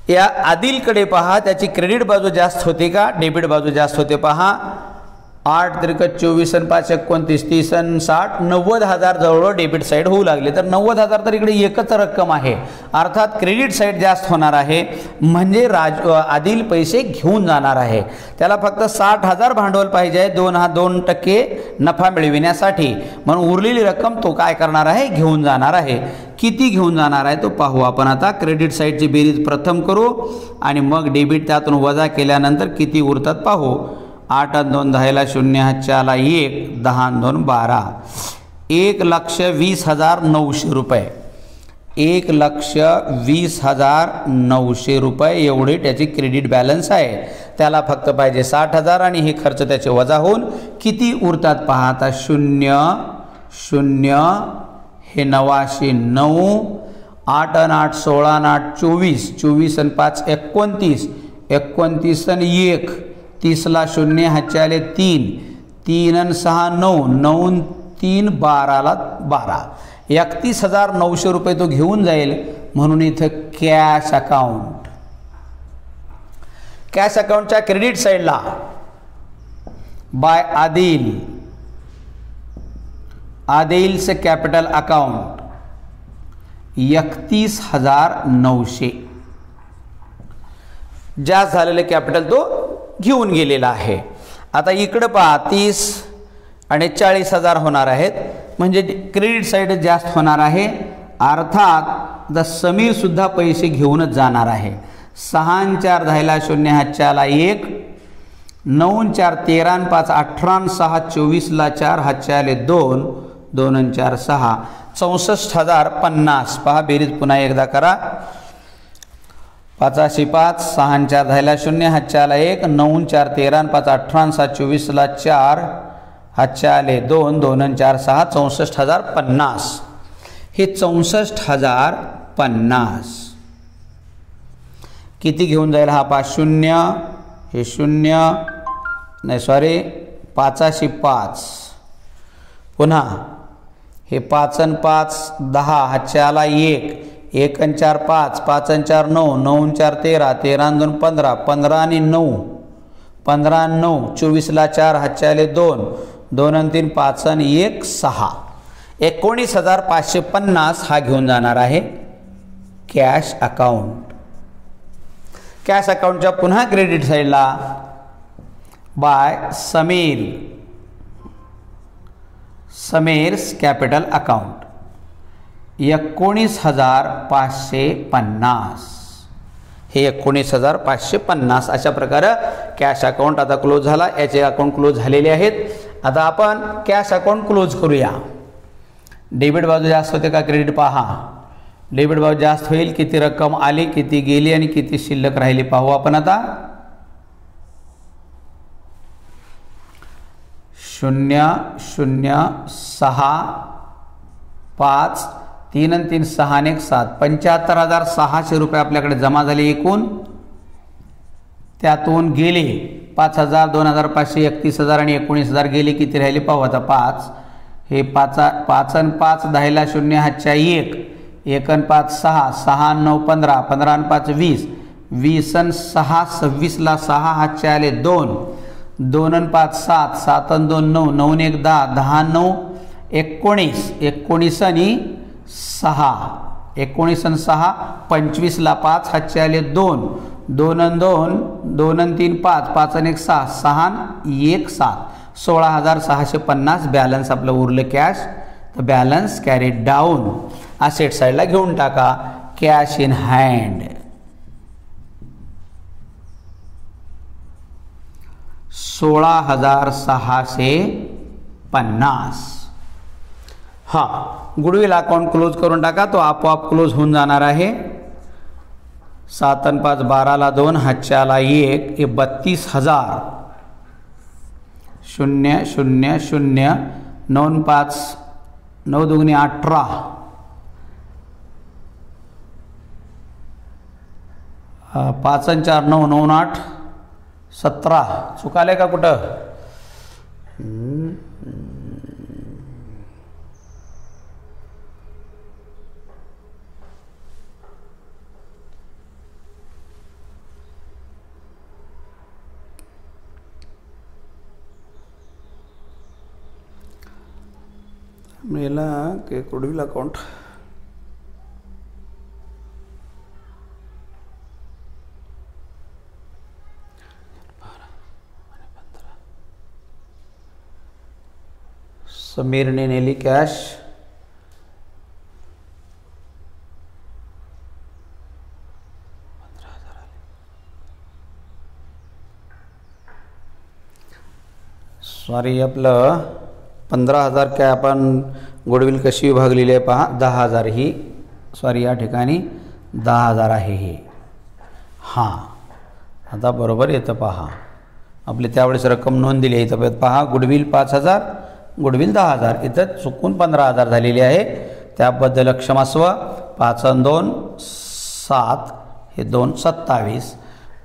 या आदिलकडे पहा, त्याची क्रेडिट बाजू जास्त होते का डेबिट बाजू जास्त होते. पहा 8 त्रिक 24 आणि 5 29 30 आणि 60 90,000 जवळ डेबिट साईड होऊ लागले. तर 90,000 तर इकडे एकच रक्कम आहे, अर्थात क्रेडिट साईड जास्त होणार आहे. म्हणजे आदिल पैसे घेऊन जाणार आहे. त्याला फक्त 60,000 भांडवल पाहिजे 2% नफा मिळविण्यासाठी. म्हणून उरलेली रक्कम तो काय करणार आहे, घेऊन जाणार आहे. किती घेऊन जाणार आहे तो पाहू आपण. आता क्रेडिट साईडची बेरीज प्रथम करू आणि मग डेबिट त्यातून वजा केल्यानंतर किती उरतात पाहू. 8 आणि 2 10ला 0 4 ला 1 10 आणि 2 12 1,20,900 रुपये. 1,20,900 रुपये एवढे त्याची क्रेडिट बॅलन्स आहे. त्याला फक्त पाहिजे 60,000 आणि हे खर्च त्याचे वजा होऊन किती उरतात पहा. आता 0 0 हे 9,9 8 आणि 8 16 आणि 8 24 24 आणि 5 29 29 आणि 1 30ला 0 हातचे आले 3 3 आणि 6 9 9 3 12ला 12 31,900 रुपये तो घेऊन जाईल. म्हणून इथं कॅश अकाउंट, कॅश अकाउंटच्या क्रेडिट साईडला बाय आदिल, आदिलचे कॅपिटल अकाउंट 31,900 जास्त झालेले कॅपिटल तो घेऊन गेलेला आहे. आता इकडे पहा 30 आणि 40,000 होणार आहेत. म्हणजे क्रेडिट साईड जास्त होणार आहे. अर्थात समीर सुद्धा पैसे घेऊनच जाणार आहे. 6 आणि 4 10ला 0 हातच्या आला 1 9 आणि 4 13 आणि 5 18 आणि 6 24ला 4 हातच्या आले 2 2 आणि 4 6 64,050. पहा बेरीज पुन्हा एकदा करा. 5 5 6 आणि 4 10ला 0 हातच्या आला 1 9 आणि 4 13 आणि 5 18 आणि 7 24ला 4 हातच्या आले 2 2 आणि 4 6 64,050. हे 64,050 किती घेऊन जाईल हा 5 0 हे 0 नाही सॉरी 5 5 पुन्हा हे 5 आणि 5 10 हातच्या आला 1 1 आणि 4 5 5 आणि 4 9 9 आणि 4 13 13 आणि 2 15 15 आणि 9 15 आणि 9 24ला 4 हातच्या आले 2 2 आणि 3 5 आणि 1 6 19,550 हा घेऊन जाणार आहे कॅश अकाउंट. कॅश अकाउंटच्या पुन्हा क्रेडिट साईडला बाय समीर्स कॅपिटल अकाउंट 19,550. हे 19,550 अशा प्रकारे कॅश अकाउंट आता क्लोज झाला. याचे अकाउंट क्लोज झालेले आहेत. आता आपण कॅश अकाउंट क्लोज करूया. डेबिट बाजू जास्त होते का क्रेडिट पहा. डेबिट बाजू जास्त होईल. किती रक्कम आली, किती गेली आणि किती शिल्लक राहिली पाहू आपण आता. 0,0,6,5 3 आणि 3 6 आणि 1 7 75,600 रुपये आपल्याकडे जमा झाले एकूण. त्यातून गेले 5,000 2,500 31,000 आणि 19,000 गेले. किती राहिले पाहू आता. 5 हे 5 आणि 5 10ला 0 हातच्या 1 1 आणि 5 6 6 आणि 9 15 15 आणि 5 20 20 आणि 6 26ला 6 हातच्या आले 2 2 आणि 5 7 7 आणि 2 9 9 आणि 1 10 10 आणि 9 19 19 आणि 6 19 आणि 6 25ला 5 हातचे आले 2 2 आणि 2 2 आणि 3 5 5 आणि 1 6 6 आणि 1 7 16,650 बॅलन्स आपलं उरलं कॅश. तर बॅलन्स कॅरी डाऊन असेट साईडला घेऊन टाका. Cash in hand 16,650. हां, गुडविल अकाउंट क्लोज करून टाका. तो आपोआप क्लोज होऊन जाणार आहे. 7 आणि 5 12ला 2 हातच्याला 1 हे 32,000 0 0 0 9 आणि 5 9 2 18 5 आणि 4 9 9 8 17 चुकाले का कुठं. मेला के गुडविल अकाउंट समीरने नेली कॅश. सॉरी आपलं 15,000 काय आपण गुडविल कशी विभागलेली आहे पहा. 10,000 ही सॉरी या ठिकाणी 10,000 आहे हे. हां, आता बरोबर येतं पहा. आपली त्यावेळेस रक्कम नोंद दिली आहे इथं पहा. गुडविल 5,000 गुडविल 10,000 इथं चुकून 15,000 झालेली आहे. त्याबद्दल क्षमस्व. 5 आणि 2 7 हे 2 27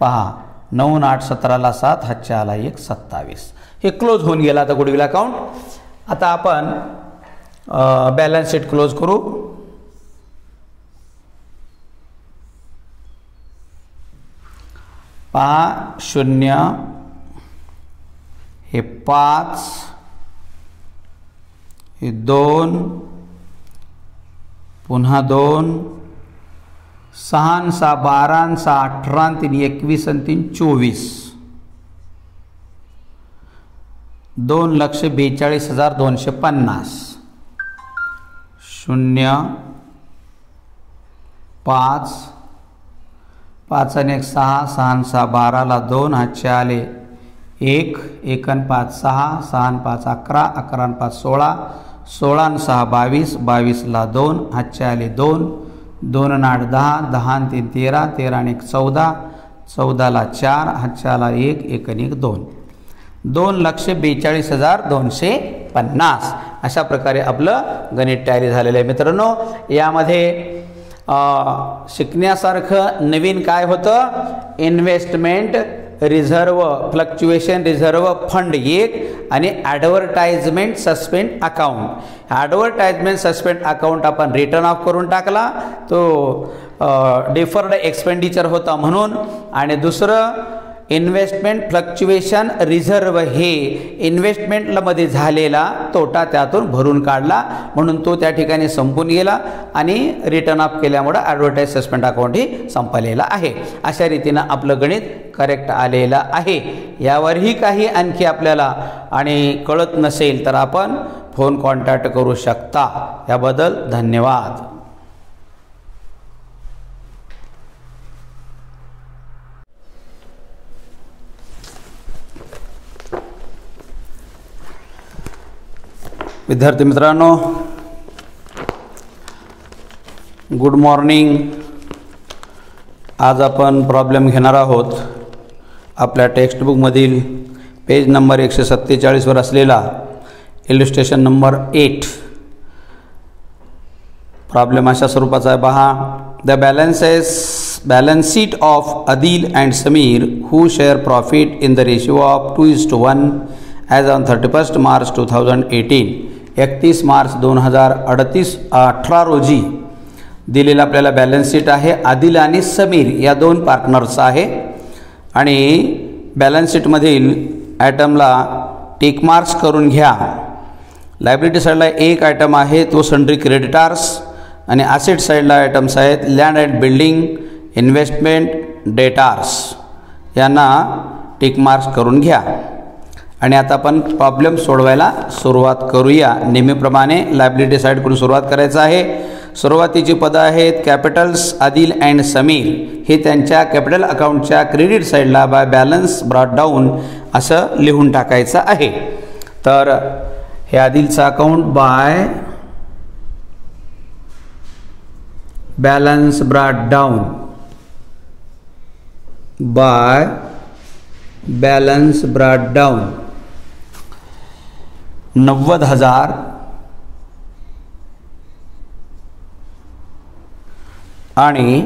पहा. 9 आणि 8 17ला 7 हातच्या आला 1 27. हे क्लोज होऊन गेला आता गुडविल अकाउंट. आता आपण बॅलन्स शीट क्लोज करू. पहा 0 हे 5 हे 2 पुन्हा 2 6 आणि 6 12 आणि 6 18 आणि 3 21 आणि 3 24 2,42,250 0 5 5 आणि 1 6 6 आणि 6 12ला 2 हातचे आले 1 1 आणि 5 6 6 आणि 5 11 11 आणि 5 16 16 आणि 6 22 22ला 2 हातचे आले 2 2 आणि 8 10 10 आणि 3 13 13 आणि 1 14 14ला 4 हातचे आला 1 1 आणि 1 2 2,42,250 अशा प्रकारे आपलं गणित तयारी झालेलं आहे. मित्रांनो, यामध्ये शिकण्यासारखं नवीन काय होतं. Investment reserve fluctuation reserve fund 1 आणि advertisement suspend account. Advertisement suspend account आपण रिटर्न ऑफ करून टाकला. तो डिफर्ड एक्सपेंडिचर होता म्हणून. आणि दुसरं इन्व्हेस्टमेंट फ्लक्च्युएशन रिझर्व हे इन्व्हेस्टमेंटमध्ये झालेला तोटा त्यातून भरून काढला, म्हणून तो त्या ठिकाणी संपून गेला आणि रिटर्न ऑफ केल्यामुळे ॲडव्हर्टाइज सस्पेंड अकाउंटही संपलेला आहे. अशा रीतीनं आपलं गणित करेक्ट आलेलं आहे. यावरही काही आणखी आपल्याला आणि कळत नसेल तर आपण फोन कॉन्टॅक्ट करू शकता. याबद्दल धन्यवाद. विद्यार्थी मित्रांनो, गुड मॉर्निंग. आज आपण प्रॉब्लेम घेणार आहोत आपल्या टेक्स्टबुकमधील पेज नंबर 147 वर असलेला इलिस्ट्रेशन नंबर 8. प्रॉब्लेम अशा स्वरूपाचा आहे पहा. The balance sheet of Adil and Sameer who share profit in the ratio of 2:1 as on 31 March 2018. 31 March 2018 रोजी दिलेलं आपल्याला बॅलन्स शीट आहे. आदिल आणि समीर या दोन पार्टनर्स आहे आणि बॅलन्स शीटमधील आयटमला टिक मार्क्स करून घ्या. लायबिलिटी साईडला एक आयटम आहे तो सन्ड्री क्रेडिटार्स आणि ॲसेट साईडला आयटम्स आहेत land and building, investment, debtors. यांना टिक मार्क्स करून घ्या. आणि आता आपण प्रॉब्लेम सोडवायला सुरुवात करूया. नेहमीप्रमाणे लायबिलिटी साईडकडून सुरुवात करायचं आहे. सुरुवातीची पदं आहेत कॅपिटल्स आदिल अँड समीर. हे त्यांच्या कॅपिटल अकाउंटच्या क्रेडिट साईडला बाय बॅलन्स ब्रॉट डाऊन असं लिहून टाकायचं आहे. तर हे आदिलचं account by balance brought down, by balance brought down 90,000 आणि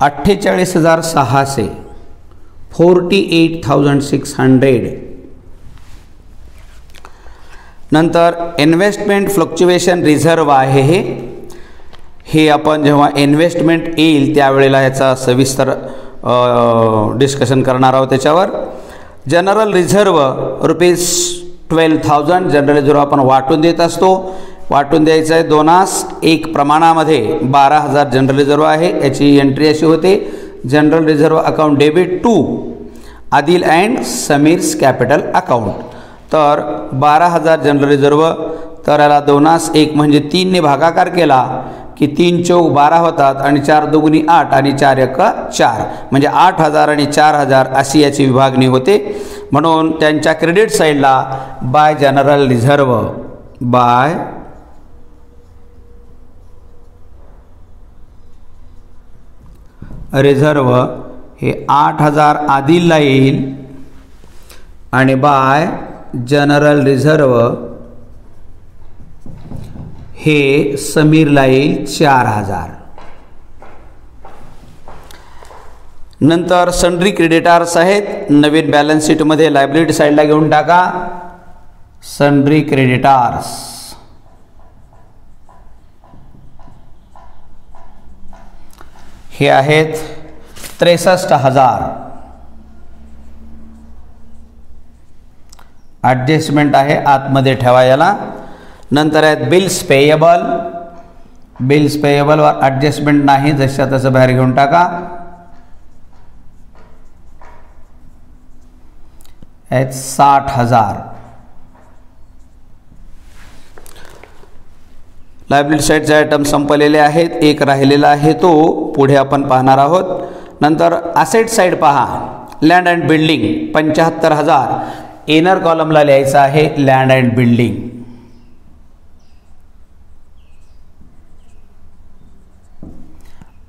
48,600 48,600. नंतर इन्व्हेस्टमेंट फ्लक्च्युएशन रिझर्व आहे. हे आपण जेव्हा इन्व्हेस्टमेंट येईल त्यावेळेला ह्याचा सविस्तर डिस्कशन करणार आहोत. त्याच्यावर जनरल रिझर्व ₹12,000 जनरल रिझर्व आपण वाटून देत असतो. वाटून द्यायचं आहे 2:1 प्रमाणामध्ये. 12,000 जनरल रिझर्व आहे. याची एंट्री अशी होते general reserve account debit to Adil and Sameer's capital account. तर 12,000 जनरल रिझर्व, तर याला 2:1 म्हणजे 3 ने भागाकार केला की 3 चौक 12 होतात आणि 4 दुगुणी 8 आणि 4 एक 4 म्हणजे 8,000 आणि 4,000 अशी याची विभागणी होते. म्हणून त्यांच्या क्रेडिट साईडला by general reserve, by reserve हे 8,000 आदिलला येईल आणि बाय जनरल रिझर्व हे समीरला येईल 4,000. नंतर सन्ड्री क्रेडिटार्स आहेत. नवीन बॅलन्स शीटमध्ये लायबिलिटी साईडला घेऊन टाका सन्ड्री क्रेडिटार्स. हे आहेत 63,000. ॲडजस्टमेंट आहे आतमध्ये ठेवा याला. नंतर आहेत बिल्स पेएबल. बिल्स पेएबलवर ॲडजस्टमेंट नाही, जशा तसं बाहेर घेऊन टाका. आहेत 60,000. लायबिलिटी साईडचे आयटम संपलेले आहेत. एक राहिलेला आहे तो पुढे आपण पाहणार आहोत. नंतर ॲसेट साईड पहा. Land and building 75,000. इनर कॉलमला लिहायचं आहे लँड अँड बिल्डिंग.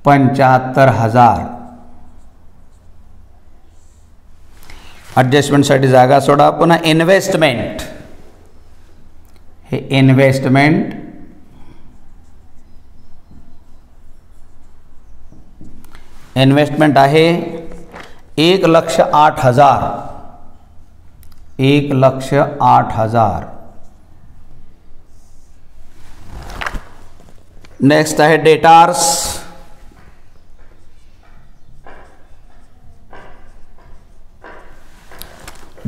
$75,000. ॲडजस्टमेंटसाठी जागा सोडा. पुन्हा इन्व्हेस्टमेंट, हे इन्व्हेस्टमेंट आहे 1,08,000. 1,08,000. नेक्स्ट आहे डेटार्स.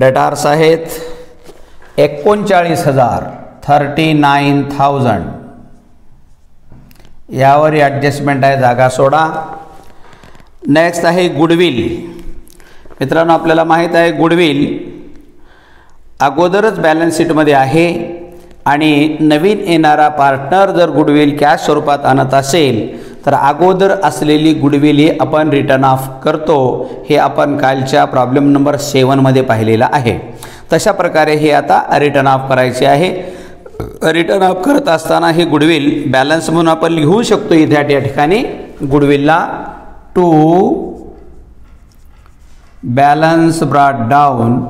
डेटार्स आहेत 39,000 39,000. यावर ॲडजस्टमेंट आहे, जागा सोडा. नेक्स्ट आहे गुडविल. मित्रांनो आपल्याला माहीत आहे गुडविल अगोदरच बॅलन्स शीटमध्ये आहे आणि नवीन येणारा पार्टनर जर गुडविल कॅश स्वरूपात आणत असेल तर अगोदर असलेली गुडविल ही आपण रिटर्न ऑफ करतो. हे आपण कालच्या प्रॉब्लेम नंबर 7 मध्ये पाहिलेला आहे. तशा प्रकारे हे आता रिटर्न ऑफ करायचे आहे. रिटर्न ऑफ करत असताना हे गुडविल बॅलन्स म्हणून आपण लिहू शकतो. इथे या ठिकाणी गुडविलला टू बॅलन्स ब्रॉट डाऊन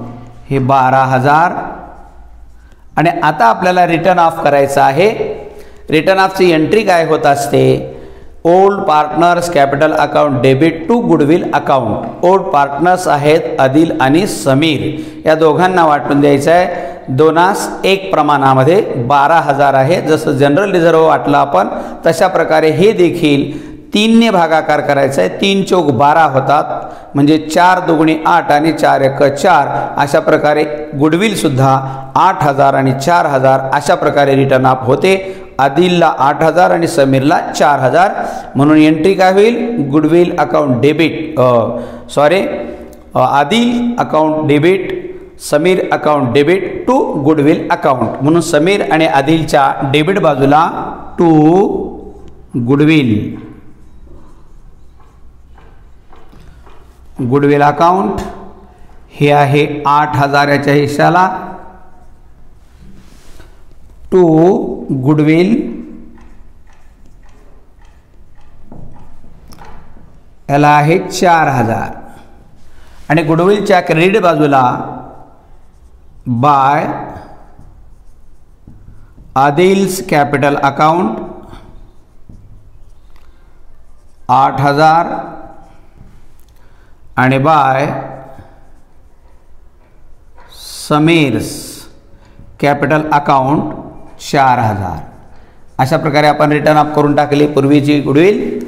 हे 12,000 आणि आता आपल्याला रिटर्न ऑफ करायचं आहे. रिटर्न ऑफची एंट्री काय होत असते? Old partners capital account debit to goodwill account. Old partners आहेत आदिल आणि समीर, या दोघांना वाटून द्यायचं आहे 2:1 प्रमाणामध्ये. 12,000 आहे. जसं जनरल रिझर्व्ह वाटलं आपण तशा प्रकारे हे देखील 3 ने भागाकार करायचा आहे. 3 चौक 12 होतात म्हणजे 4 दुगुणी 8 आणि 4 एक 4. अशा प्रकारे गुडविल सुद्धा 8,000 आणि 4,000 अशा प्रकारे रिटर्न ऑफ होते. आदिलला 8,000 आणि समीरला 4,000. म्हणून एंट्री काय होईल? Goodwill account debit Adil account debit Samir account debit to goodwill account. म्हणून समीर आणि आदिलच्या डेबिट बाजूला टू गुडविल अकाउंट हे आहे 8,000 याच्या हिश्श्याला. टू गुडविल याला आहे 4,000 आणि गुडविलच्या क्रेडिट बाजूला बाय आदिल्स कॅपिटल अकाउंट 8,000 आणि बाय समीर्स कॅपिटल अकाउंट 4,000. अशा प्रकारे आपण रिटर्न ऑफ करून टाकली पूर्वीची गुडविल.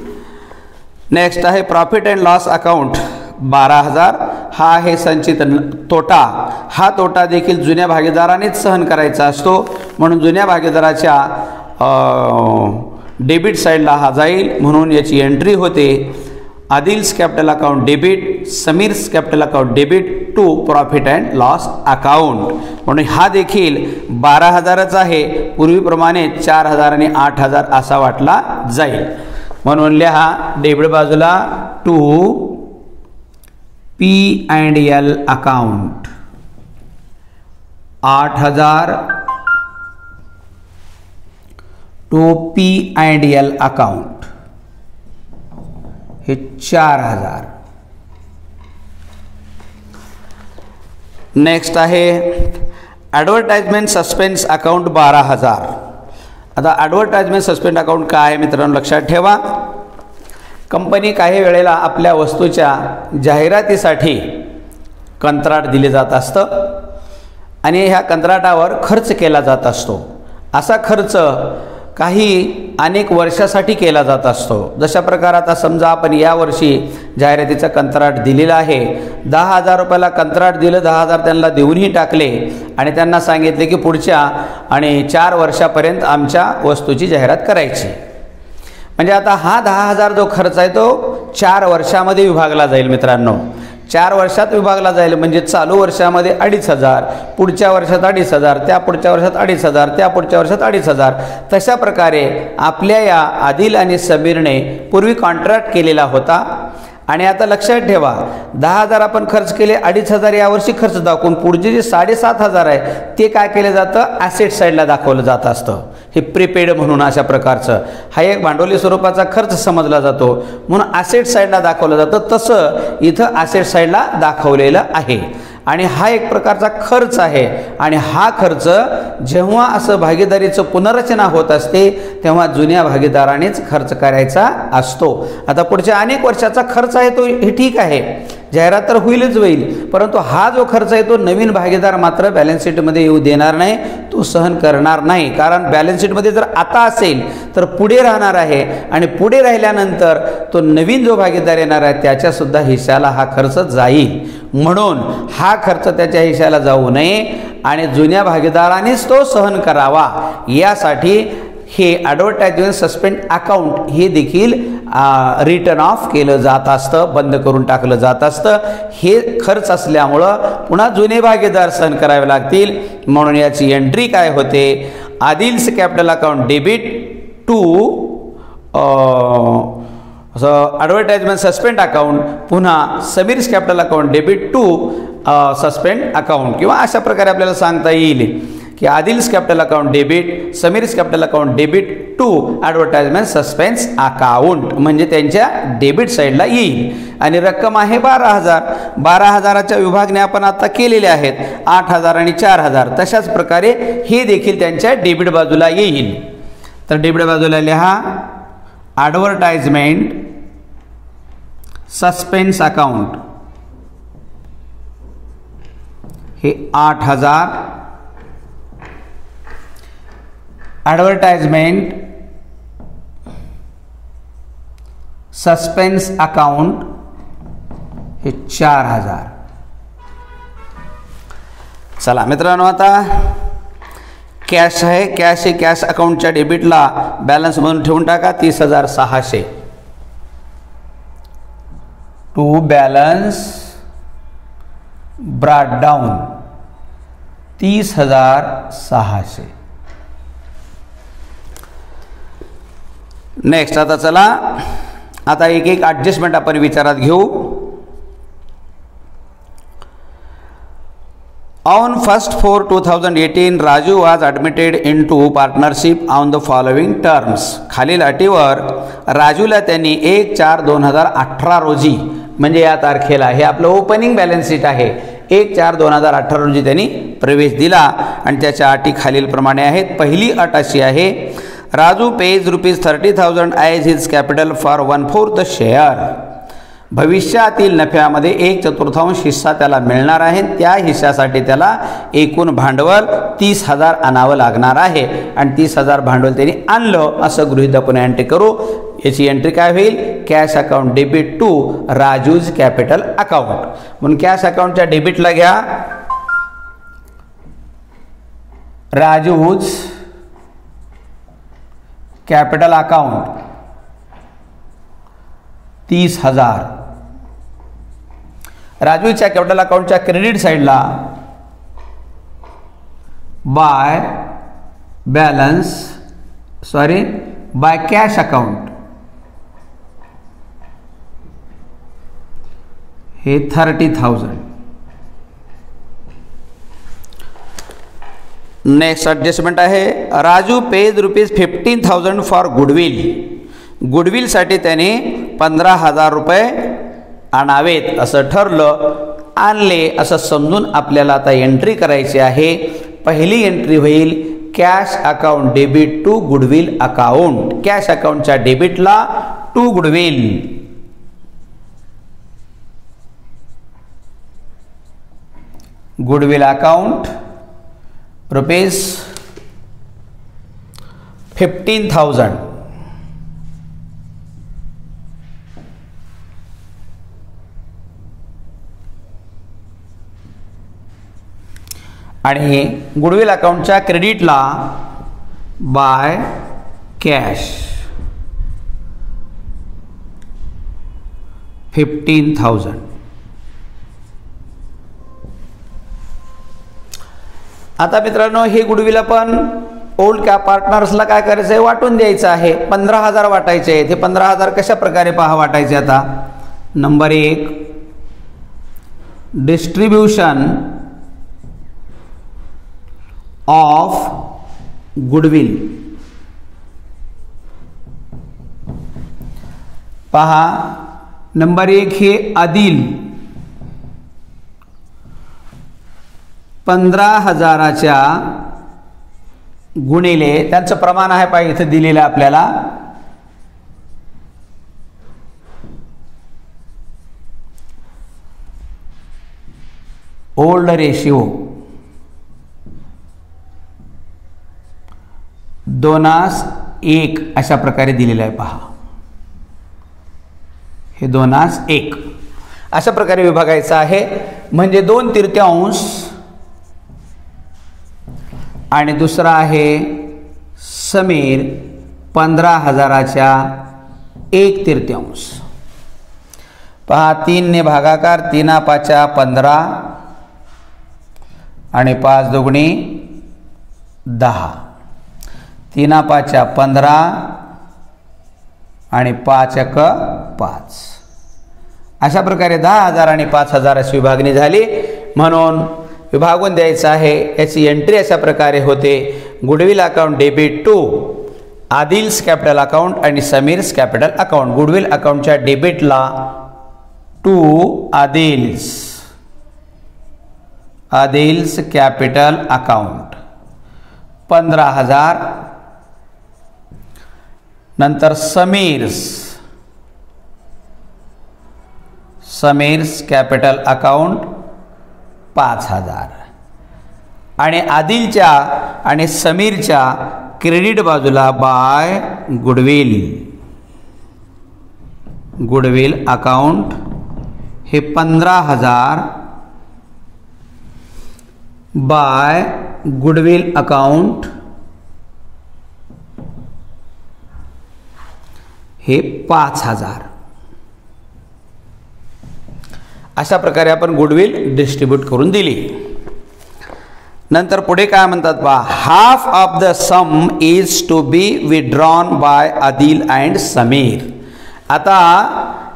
नेक्स्ट आहे प्रॉफिट अँड लॉस अकाउंट 12,000. हा आहे संचित तोटा. हा तोटा देखील जुन्या भागीदारानेच सहन करायचा असतो. म्हणून जुन्या भागीदाराच्या डेबिट साईडला हा जाईल. म्हणून याची एंट्री होते Adil's capital account debit Sameer's capital account debit to profit and loss account. म्हणून हा देखील 12,000च आहे. पूर्वीप्रमाणे 4,000 आणि 8,000 असा वाटला जाईल. म्हणून लिहा डेबिट बाजूला to P&L account 8,000 to P&L account हे 4,000. नेक्स्ट आहे ॲडव्हर्टाइजमेंट सस्पेन्स अकाउंट 12,000. आता ॲडव्हर्टाइजमेंट सस्पेंड अकाउंट काय आहे मित्रांनो लक्षात ठेवा. कंपनी काही वेळेला आपल्या वस्तूच्या जाहिरातीसाठी कंत्राट दिले जात असतं आणि ह्या कंत्राटावर खर्च केला जात असतो. असा खर्च काही अनेक वर्षासाठी केला जात असतो. जशा प्रकारे आता समजा आपण यावर्षी जाहिरातीचं कंत्राट दिलेलं आहे. 10,000 रुपयाला कंत्राट दिलं. 10,000 त्यांना देऊनही टाकले आणि त्यांना सांगितले की पुढच्या आणि 4 वर्षापर्यंत आमच्या वस्तूची जाहिरात करायची. म्हणजे आता हा 10,000 जो खर्च आहे तो 4 वर्षामध्ये विभागला जाईल मित्रांनो. 4 वर्षात विभागला जाईल. म्हणजे चालू वर्षामध्ये 2,500, पुढच्या वर्षात 2,500, त्या पुढच्या वर्षात 2,500, त्या पुढच्या वर्षात 2,500. तशा प्रकारे आपल्या या आदिल आणि समीरने पूर्वी कॉन्ट्रॅक्ट केलेला होता. आणि आता लक्षात ठेवा 10,000 आपण खर्च केले. 2,500 यावर्षी खर्च दाखवून पुढचे जे 7,500 आहे ते काय केले जातं? ॲसेट साईडला दाखवलं जात असतं. हे प्रीपेड म्हणून अशा प्रकारचं हा एक भांडवली स्वरूपाचा खर्च समजला जातो. म्हणून ॲसेट साईडला दाखवलं जातं. तसं इथं ॲसेट साईडला दाखवलेलं आहे. आणि हा एक प्रकारचा खर्च आहे. आणि हा खर्च जेव्हा असं भागीदारीचं पुनर्रचना होत असते तेव्हा जुन्या भागीदारानेच खर्च करायचा असतो. आता पुढच्या अनेक वर्षाचा खर्च आहे तो हे ठीक आहे. जाहिरात तर होईलच होईल, परंतु हा जो खर्च आहे तो नवीन भागीदार मात्र बॅलन्स शीटमध्ये येऊ देणार नाही, तो सहन करणार नाही. कारण बॅलन्स शीटमध्ये जर आता असेल तर पुढे राहणार आहे आणि पुढे राहिल्यानंतर तो नवीन जो भागीदार येणार आहे त्याच्यासुद्धा हिश्श्याला हा खर्च जाईल. म्हणून हा खर्च त्याच्या हिश्श्याला जाऊ नये आणि जुन्या भागीदारानेच तो सहन करावा, यासाठी हे ॲडव्हर्टाइजमेंट सस्पेंड अकाउंट हे देखील रिटर्न ऑफ केलं जात असतं, बंद करून टाकलं जात असतं. हे खर्च असल्यामुळं पुन्हा जुने भागीदार सहन करावे लागतील. म्हणून याची एंट्री काय होते, Adil's capital account debit to advertisement suspend account, पुन्हा Sameer's capital account debit to suspend account, किंवा अशा प्रकारे आपल्याला सांगता येईल की Adil's capital account debit, Sameer's capital account debit to advertisement suspense account, म्हणजे त्यांच्या डेबिट साईडला येईल. आणि रक्कम आहे 12,000. 12,000च्या विभागण्या आपण आता केलेल्या आहेत, 8,000 आणि 4,000. तशाच प्रकारे हे देखील त्यांच्या डेबिट बाजूला येईल. तर डेबिट बाजूला लिहा ॲडव्हर्टाइजमेंट सस्पेन्स अकाउंट, हे 8,000. ॲडव्हर्टाइजमेंट सस्पेन्स अकाउंट हे 4,000. चला मित्रांनो, आता कॅश आहे, कॅश हे कॅश अकाउंटच्या डेबिटला बॅलन्स म्हणून ठेवून टाका 30,600 to balance brought down 30,600. Next आता चला, आता एक एक ॲडजस्टमेंट आपण विचारात घेऊ. On 1/4/2018 Raju was admitted into partnership on the following terms. खालील अटीवर राजूला त्यांनी 1/4/2018 रोजी, म्हणजे या तारखेला, हे आपलं ओपनिंग बॅलन्स शीट आहे, 1/4/2018 रोजी त्यांनी प्रवेश दिला आणि त्याच्या अटी खालीलप्रमाणे आहेत. पहिली अट अशी आहे, Raju page ₹30,000 as his capital for 1/4 share. भविष्यातील नफ्यामध्ये 1/4 हिस्सा त्याला मिळणार आहे, त्या हिस्सासाठी त्याला एकूण भांडवल 30,000 आणावं लागणार आहे आणि 30,000 भांडवल त्यांनी आणलं असं गृहीत आपण एंट्री करू. याची एंट्री काय होईल, cash account debit to Raju's capital account. म्हणून कॅश अकाउंटच्या डेबिटला घ्या राजूज कॅपिटल अकाउंट 30,000. राजूच्या कॅपिटल अकाउंटच्या क्रेडिट साईडला बाय कॅश अकाउंट हे 30,000. नेक्स्ट ॲडजस्टमेंट आहे, राजू पेज ₹15,000 फॉर गुडविल. गुडविलसाठी त्याने 15,000 रुपये आणावेत असं ठरलं, आणले असं समजून आपल्याला आता एंट्री करायची आहे. पहिली एंट्री होईल cash account debit to goodwill account. Cash अकाउंटच्या डेबिटला टू गुडविल, गुडविल अकाउंट ₹15,000. आणि गुडविल अकाउंटच्या क्रेडिटला बाय कॅश 15,000. आता मित्रांनो, हे गुडविल आपण ओल्ड कॅप पार्टनर्सला काय करायचं आहे, वाटून द्यायचं आहे. 15,000 वाटायचे आहेत. हे 15,000 कशा प्रकारे पहा वाटायचे. आता नंबर 1, डिस्ट्रीब्यूशन ऑफ गुडविल. पहा नंबर 1 हे आदिल 15,000च्या गुणिले, त्यांचं प्रमाण आहे पाहिजे इथे दिलेलं आपल्याला, ओल्ड रेशिओ 2:1 अशा प्रकारे दिलेलं आहे पहा. हे 2:1 अशा प्रकारे विभागायचं आहे. म्हणजे 2/3 आणि दुसरा आहे समीर 15,000च्या 1/3. पहा 3 ने भागाकार, 3×5 15 आणि 5 दुगणी 10. 3×5 15 आणि 5×1 5. अशा प्रकारे 10,000 आणि 5,000 अशी विभागणी झाली. म्हणून विभागून द्यायचं आहे. याची एंट्री अशा प्रकारे होते. Goodwill account debit to Adil's capital account आणि समीर्स कॅपिटल अकाउंट. गुडविल अकाउंटच्या डेबिटला टू आदिल्स कॅपिटल अकाउंट 15,000. नंतर समीर्स कॅपिटल अकाउंट 5,000 आणि आदिलच्या आणि समीरच्या क्रेडिट बाजूला बाय गुडविल अकाउंट हे 15,000 बाय गुडविल अकाउंट हे 5,000. अशा प्रकारे आपण गुडविल डिस्ट्रीब्यूट करून दिली. नंतर पुढे काय म्हणतात पहा. Half of the sum is to be withdrawn by Adil and Samir. आता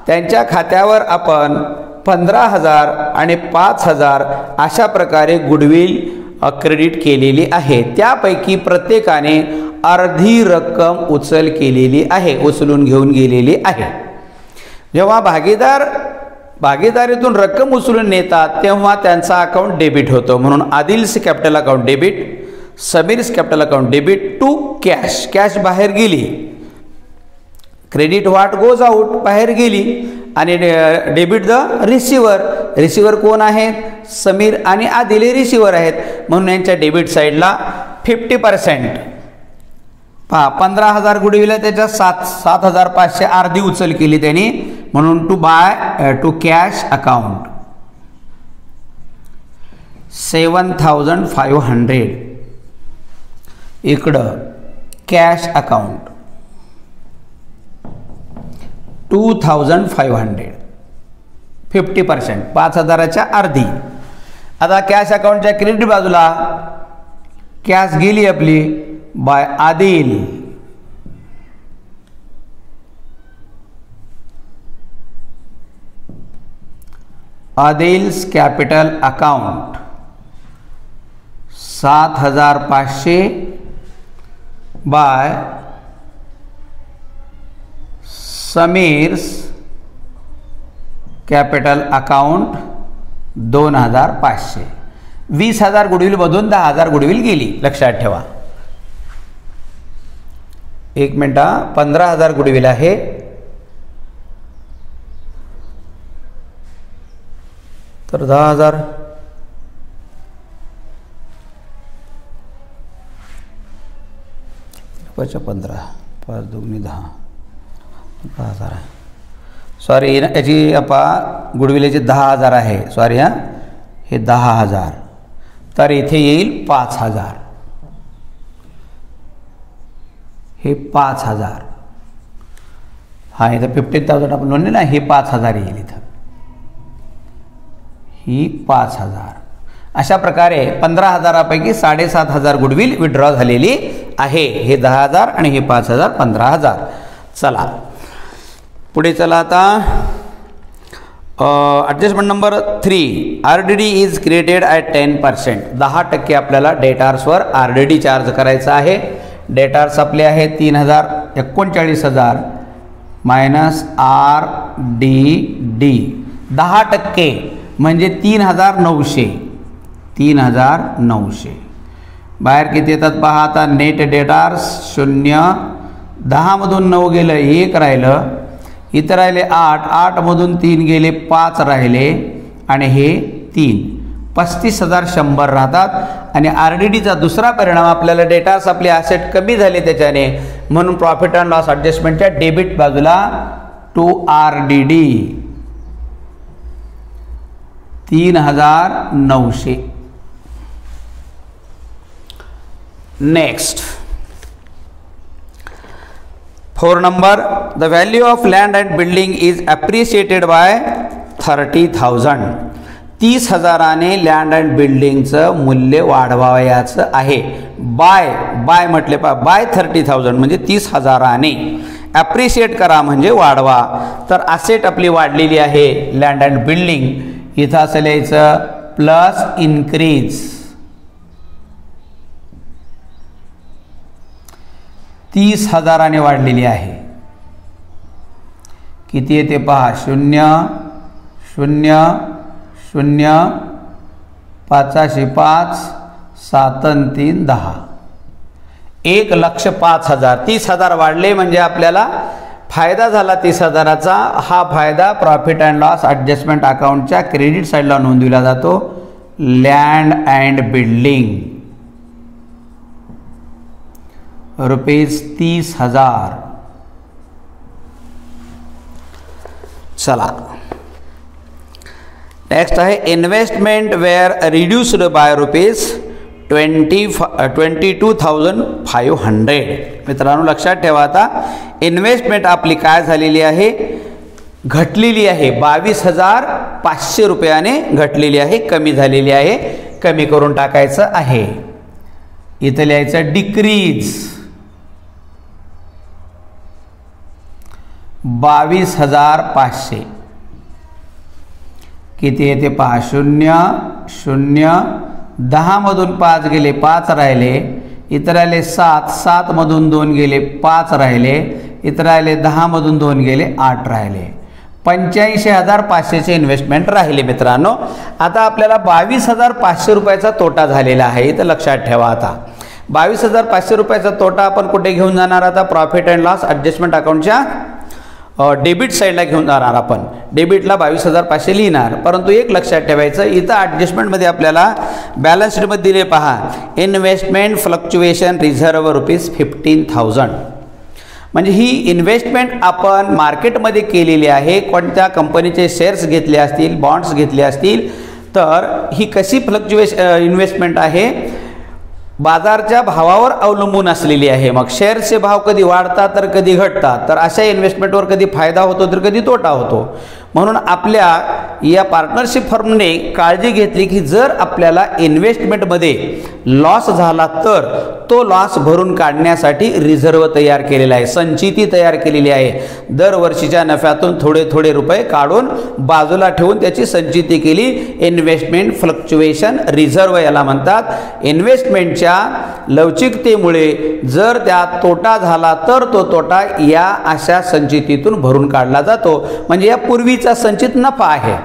त्यांच्या खात्यावर आपण 15,000 आणि 5,000 अशा प्रकारे गुडविल क्रेडिट केलेली आहे. त्यापैकी प्रत्येकाने अर्धी रक्कम उचल केलेली आहे, उचलून घेऊन गेलेली आहे. जेव्हा भागीदारीतून रक्कम उचलून नेतात तेव्हा त्यांचा अकाउंट डेबिट होतो. म्हणून Adil's capital account debit, Sameer's capital account debit to cash बाहेर गेली. क्रेडिट व्हॉट गोज आउट बाहेर गेली आणि डेबिट द रिसिव्हर कोण आहेत? समीर आणि आदिल हे रिसिव्हर आहेत. म्हणून यांच्या डेबिट साईडला 50% पहा 15,000 गुडविल आहे, त्याच्या 7,500 अर्धी उचल केली त्यांनी. म्हणून टू कॅश अकाउंट 7,500. इकडं कॅश अकाउंट 2,500. 50% 5,000च्या अर्धी. आता कॅश अकाउंटच्या क्रेडिट बाजूला कॅश गेली आपली by Adil. Adil's capital account 7,500 by Sameer's capital account 2,500. 20,000 goodwill मधून 10,000 गुडविल गेली, लक्षात ठेवा. 1 मिनिट. 15,000 गुडविल आहे. तर 10,000 15 5 दुगणी 10 10,000. सॉरी याची गुडविलेची 10,000 आहे. सॉरी हां, हे 10,000. तर इथे येईल 5,000. हे 5,000. हां, इथं 15,000 आपण म्हणले ना, हे 5,000 येईल इथं. ही 5,000. अशा प्रकारे 15,000पैकी 7,500 गुडविल विड्रॉ झालेली आहे. हे 10,000 आणि हे 5,000 15,000. चला पुढे चला. आता adjustment number 3. RDD is created at 10%. 10% आपल्याला डेटार्सवर RDD चार्ज करायचा आहे. डेटार्स आपले आहे 39,000 मायनस RDD. 10% म्हणजे 3,900. बाहेर किती येतात पहा. आता नेट डेटार्स 0. 10 मधून 9 गेलं, 1 राहिलं. इथं राहिले 8. 8 मधून 3 गेले, 5 राहिले आणि हे 3. 35,100 राहतात. आणि RDDचा दुसरा परिणाम आपल्याला डेटार्स आपले ॲसेट कमी झाले त्याच्याने, म्हणून प्रॉफिट अँड लॉस ॲडजस्टमेंटच्या डेबिट बाजूला to RDD 3,900. Next 4 number, the value of land and building is appreciated by 30,000. 30,000ने लँड अँड बिल्डिंगचं मूल्य वाढवायचं आहे. बाय म्हटले बाय 30,000 म्हणजे 30,000ने ॲप्रिशिएट करा म्हणजे वाढवा. तर असेट आपली वाढलेली आहे लँड अँड बिल्डिंग, इथं असं लिहायचं प्लस इन्क्रीज. 30,000ने वाढलेली आहे. किती येते पहा, 0 0 0 5,500 7 आणि 3 10. 1,05,000. 30,000 वाढले म्हणजे आपल्याला फायदा झाला 30,000चा. हा फायदा प्रॉफिट अँड लॉस ॲडजस्टमेंट अकाउंटच्या क्रेडिट साईडला नोंदविला जातो. Land and building rupees 30,000. चला नेक्स्ट आहे investment were reduced by rupees 22,500. मित्रांनो लक्षात ठेवा, आता इन्व्हेस्टमेंट आपली काय झालेली आहे, घटलेली आहे. 22,500 रुपयाने घटलेली आहे, कमी झालेली आहे. कमी करून टाकायचं आहे. इथं लिहायचं डिक्रीज 22,500. किती येते पहा, 0 0 10 मधून 5 गेले 5 राहिले. इतर राहिले 7 7 मधून 2 गेले 5 राहिले. इतर राहिले 10 मधून 2 गेले 8 राहिले. 85,500चे इन्व्हेस्टमेंट राहिले. मित्रांनो आता आपल्याला 22,500 रुपयाचा तोटा झालेला आहे. इथं लक्षात ठेवा, आता 22,500 रुपयाचा तोटा आपण कुठे घेऊन जाणार, आता प्रॉफिट अँड लॉस ॲडजस्टमेंट अकाउंटच्या डेबिट साईडला घेऊन जाणार. आपण डेबिटला 22,500 लिहिणार. परंतु एक लक्षात ठेवायचं, इथं ॲडजस्टमेंटमध्ये आपल्याला बॅलन्स शीटमध्ये दिले पहा, इन्व्हेस्टमेंट फ्लक्च्युएशन रिझर्व रुपीज 15,000. म्हणजे ही इन्व्हेस्टमेंट आपण मार्केटमध्ये केलेली आहे. कोणत्या कंपनीचे शेअर्स घेतले असतील, बॉन्ड्स घेतले असतील, तर ही कशी फ्लक्च्युएशन इन्व्हेस्टमेंट आहे, बाजारच्या भावावर अवलंबून असलेली आहे. मग शेअरचे भाव कधी वाढतात तर कधी घटतात. तर अशा इन्व्हेस्टमेंटवर कधी फायदा होतो तर कधी तोटा होतो. म्हणून आपल्या या पार्टनरशिप फर्मने काळजी घेतली की जर आपल्याला इन्व्हेस्टमेंटमध्ये लॉस झाला तर तो लॉस भरून काढण्यासाठी रिझर्व तयार केलेला आहे, संचिती तयार केलेली आहे. दरवर्षीच्या नफ्यातून थोडे थोडे रुपये काढून बाजूला ठेवून त्याची संचिती केली. इन्व्हेस्टमेंट फ्लक्च्युएशन रिझर्व याला म्हणतात. इन्व्हेस्टमेंटच्या लवचिकतेमुळे जर त्यात तोटा झाला तर तो तोटा या अशा संचितीतून भरून काढला जातो. म्हणजे या पूर्वीचा संचित नफा आहे,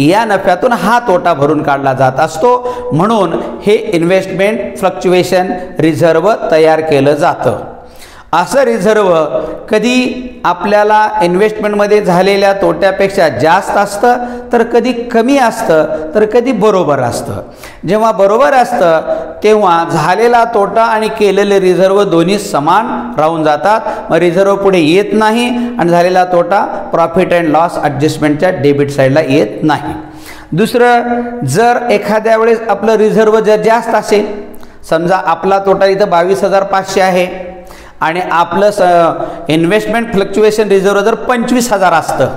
या नफ्यातून हा तोटा भरून काढला जात असतो. म्हणून हे इन्व्हेस्टमेंट फ्लक्च्युएशन रिझर्व तयार केलं जातं. असं रिझर्व कधी आपल्याला इन्व्हेस्टमेंटमध्ये झालेल्या तोट्यापेक्षा जास्त असतं, तर कधी कमी असतं, तर कधी बरोबर असतं. जेव्हा बरोबर असतं तेव्हा झालेला तोटा आणि केलेले रिझर्व दोन्ही समान राहून जातात. मग रिझर्व पुढे येत नाही आणि झालेला तोटा प्रॉफिट अँड लॉस ॲडजस्टमेंटच्या डेबिट साईडला येत नाही. दुसरं, जर एखाद्या वेळेस आपलं रिझर्व जर जास्त असेल, समजा आपला तोटा इथं 22,500 आहे आणि आपलं इन्व्हेस्टमेंट फ्लक्च्युएशन रिझर्व जर 25,000 असतं,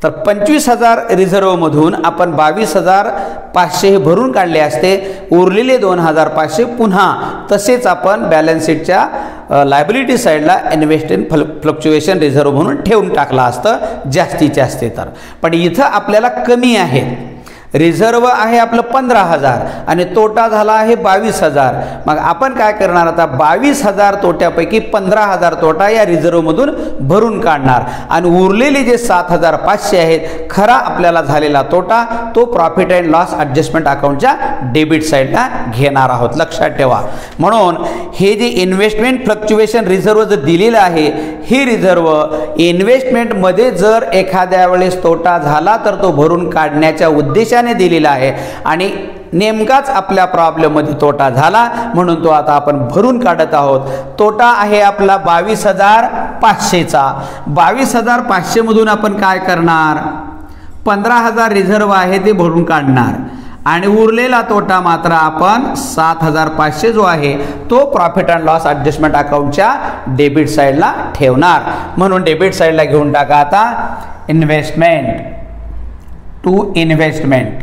तर 25,000 रिझर्वमधून आपण 22,500 हे भरून काढले असते. उरलेले 2,500 पुन्हा तसेच आपण बॅलन्स शीटच्या लायबिलिटी साईडला इन्व्हेस्टमेंट फ्लक्च्युएशन रिझर्व म्हणून ठेवून टाकला असतं जास्तीचे असते तर. पण इथं आपल्याला कमी आहे. रिझर्व आहे आपलं 15,000 आणि तोटा झाला आहे 22,000. मग आपण काय करणार, आता 22,000 तोट्यापैकी 15,000 तोटा या रिझर्वमधून भरून काढणार आणि उरलेले जे 7,500 आहेत खरा आपल्याला झालेला तोटा तो प्रॉफिट अँड लॉस ॲडजस्टमेंट अकाउंटच्या डेबिट साईडला घेणार आहोत, लक्षात ठेवा. म्हणून हे जे इन्व्हेस्टमेंट फ्लक्च्युएशन रिझर्व जर दिलेलं आहे, ही रिझर्व इन्व्हेस्टमेंटमध्ये जर एखाद्या वेळेस तोटा झाला तर तो भरून काढण्याच्या उद्देशाने दिलेला आहे आणि नेमकाच आपल्या प्रॉब्लेममध्ये तोटा झाला म्हणून तो आता आपण भरून काढत आहोत. तोटा आहे आपला 22,500चा. 22,500 मधून आपण काय करणार, 15,000 रिझर्व आहे ते भरून काढणार आणि उरलेला तोटा मात्र आपण 7,500 जो आहे तो प्रॉफिट अँड लॉस ॲडजस्टमेंट अकाउंटच्या डेबिट साईडला ठेवणार. म्हणून डेबिट साईडला घेऊन टाका आता इन्व्हेस्टमेंट टू इन्व्हेस्टमेंट.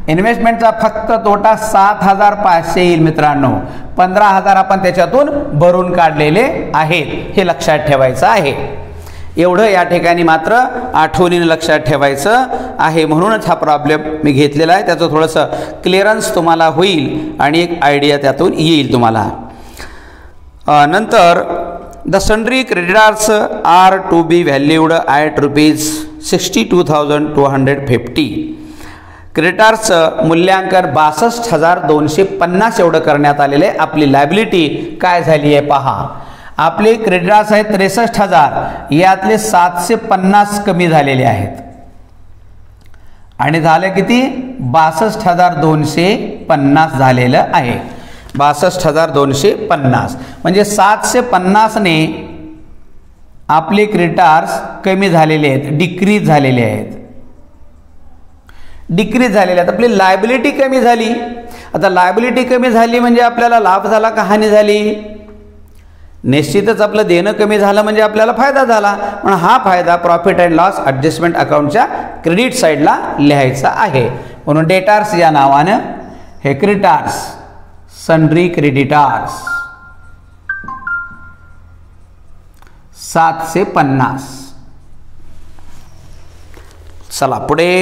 इन्व्हेस्टमेंटचा फक्त तोटा 7,500 येईल मित्रांनो. 15,000 आपण त्याच्यातून भरून काढलेले आहेत, हे लक्षात ठेवायचं आहे. एवढं या ठिकाणी मात्र आठवणीने लक्षात ठेवायचं आहे. म्हणूनच हा प्रॉब्लेम मी घेतलेला आहे, त्याचं थोडंसं क्लिअरन्स तुम्हाला होईल आणि एक आयडिया त्यातून येईल तुम्हाला. नंतर the sundry creditors are to be valued at ₹62,250. क्रेडिटर्सचं मूल्यांकन 62,250 एवढं करण्यात आलेलं आहे. आपली लायबिलिटी काय झाली आहे पहा. आपले क्रेडिटर्स आहेत 63,000, यातले 750 कमी झालेले आहेत आणि झालं किती 62,250 झालेलं आहे. 62,250 म्हणजे 750 ने आपले क्रेडिटर्स कमी झालेले आहेत, डिक्रीज झालेले आहेत. डिक्रीज झालेले आहेत. आपली लायबिलिटी कमी झाली. आता लायबिलिटी कमी झाली म्हणजे आपल्याला लाभ झाला का हानी झाली. निश्चितच आपलं देणं कमी झालं म्हणजे आपल्याला फायदा झाला. पण हा फायदा प्रॉफिट अँड लॉस ॲडजस्टमेंट अकाउंटच्या क्रेडिट साईडला लिहायचा आहे. म्हणून डेटार्स या नावानं हे क्रेडिटर्स, सन्ड्री क्रेडिटर्स 750. चला पुढे.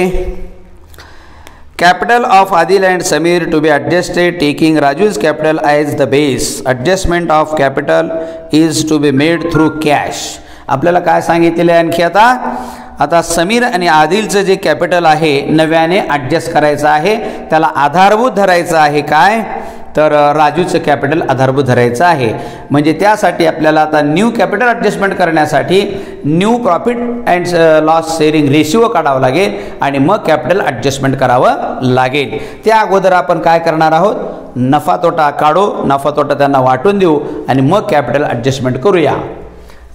Capital of Adil and Samir to be adjusted taking Raju's capital as the base. Adjustment of capital is to be made through cash. आपल्याला काय सांगितलेलं आहे आणखी आता समीर आणि आदिलचं जे कॅपिटल आहे नव्याने ॲडजस्ट करायचं आहे. त्याला आधारभूत धरायचं आहे काय तर राजूचं कॅपिटल आधारभूत धरायचं आहे. म्हणजे त्यासाठी आपल्याला आता न्यू कॅपिटल ॲडजस्टमेंट करण्यासाठी new profit and loss sharing ratio काढावं लागेल आणि मग कॅपिटल ॲडजस्टमेंट करावं लागेल. त्या अगोदर आपण काय करणार आहोत, नफा तोटा काढू, नफा तोटा त्यांना वाटून देऊ आणि मग कॅपिटल ॲडजस्टमेंट करूया.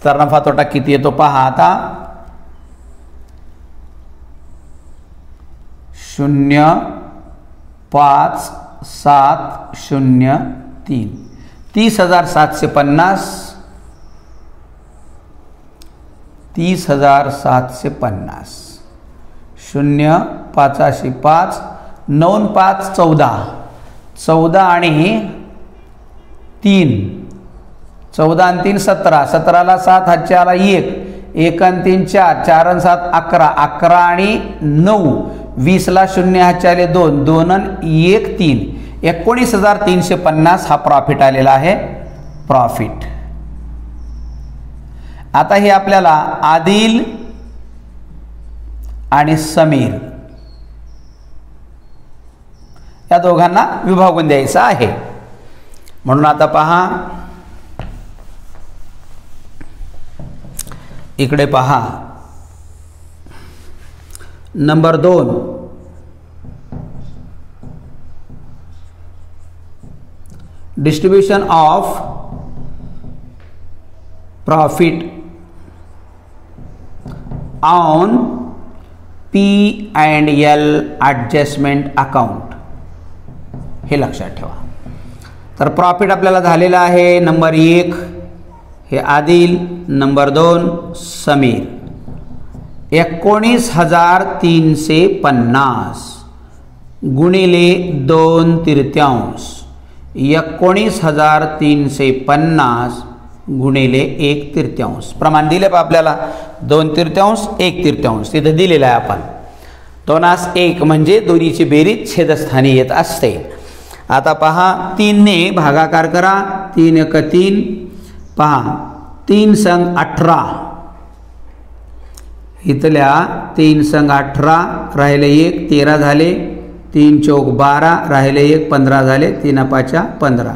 तर नफा तोटा किती येतो पहा आता. 0,5703 30,750 30,750 0 5 5 9 5 14 14 आणि 3 14 आणि 3 17 17ला 7 हातच्या आला 1 1 आणि 3 4 4 आणि 7 11 11 आणि 9 20ला 0 हातच्या आले 2 2 आणि 1 3 19,350 हा प्रॉफिट आलेला आहे. प्रॉफिट आता हे आपल्याला आदिल आणि समीर या दोघांना विभागून द्यायचं आहे. म्हणून आता पहा इकडे पहा number 2 distribution of profit on P&L adjustment account हे लक्षात ठेवा. तर प्रॉफिट आपल्याला झालेला आहे नंबर 1 हे आदिल, नंबर 2 समीर. 19,350 गुणिले 2/3 19,350 गुणिले 1/3 प्रमाण दिले पहा आपल्याला 2/3 1/3 तिथे दिलेलं आहे आपण. 2 म्हणजे दोन्हीची बेरीज छेदस्थानी येत असते. आता पहा 3 ने भागाकार करा. 3 × 3 पहा 3 संग 18 इथल्या 3 संग 18 राहिले 1 13 झाले, 3 चौक 12 राहिले 1 15 झाले, 3 पाचा 15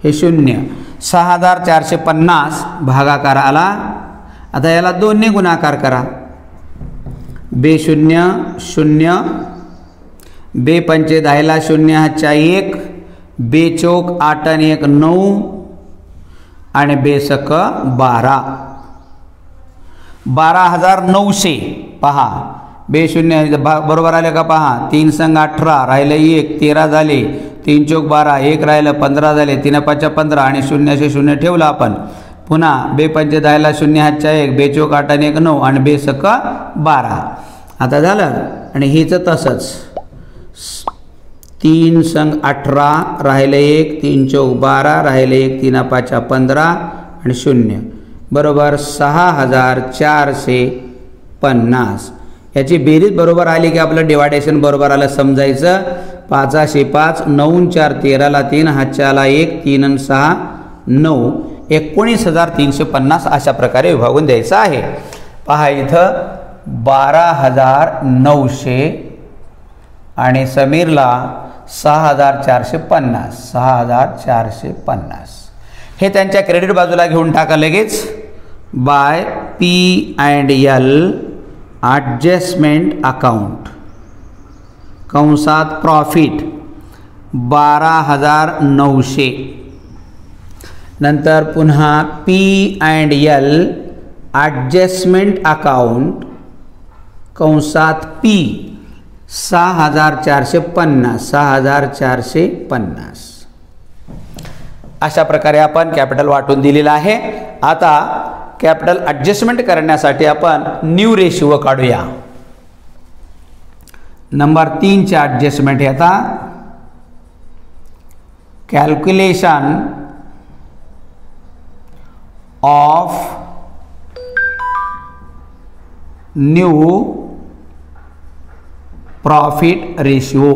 हे 0. 6450 भागाकार आला. आता याला 2 ने गुणाकार करा. बे 0 0, बे पंचे 10 0 हातच्या 1, बे चौक 8 आणि 1 9 आणि बे सक 12. 12900 पहा. बे 0 बरोबर आले का पहा. 3 संग 18 राहिले 1 13 झाले, 3 चौक 12 1 राहिलं 15 झाले, 3 पाचा 15 आणि 0 से 0 ठेवला आपण. पुन्हा बे पंचे 10 0 हातच्या 1, बे चौक 8 आणि 1 9 आणि बे सक 12. आता झालं. आणि हेच तसंच 3 संग 18 राहिले 1 3 चौक 12 राहिले 1 3 पाचा 15 आणि 0 बरोबर 6450. याची बेरीज बरोबर आली की आपलं डिवायडेशन बरोबर आलं समजायचं. 5 5 9 4 13 3 हातच्याला 1 3 आणि 6 9 19,350 अशा प्रकारे विभागून द्यायचं आहे. पहा इथं 12,900 आणि समीरला 6,450 6,450 हे त्यांच्या क्रेडिट बाजूला घेऊन टाका लगेच. बाय P&L ॲडजस्टमेंट अकाउंट कंसात प्रॉफिट 12,900. नंतर पुन्हा P&L ॲडजस्टमेंट अकाउंट कंसात P 6,450 6,450 अशा प्रकारे आपण कॅपिटल वाटून दिलेला आहे. आता कॅपिटल ॲडजस्टमेंट करण्यासाठी आपण न्यू रेशिओ काढूया. नंबर 3 चे ॲडजस्टमेंट येतात. Calculation of new profit ratio.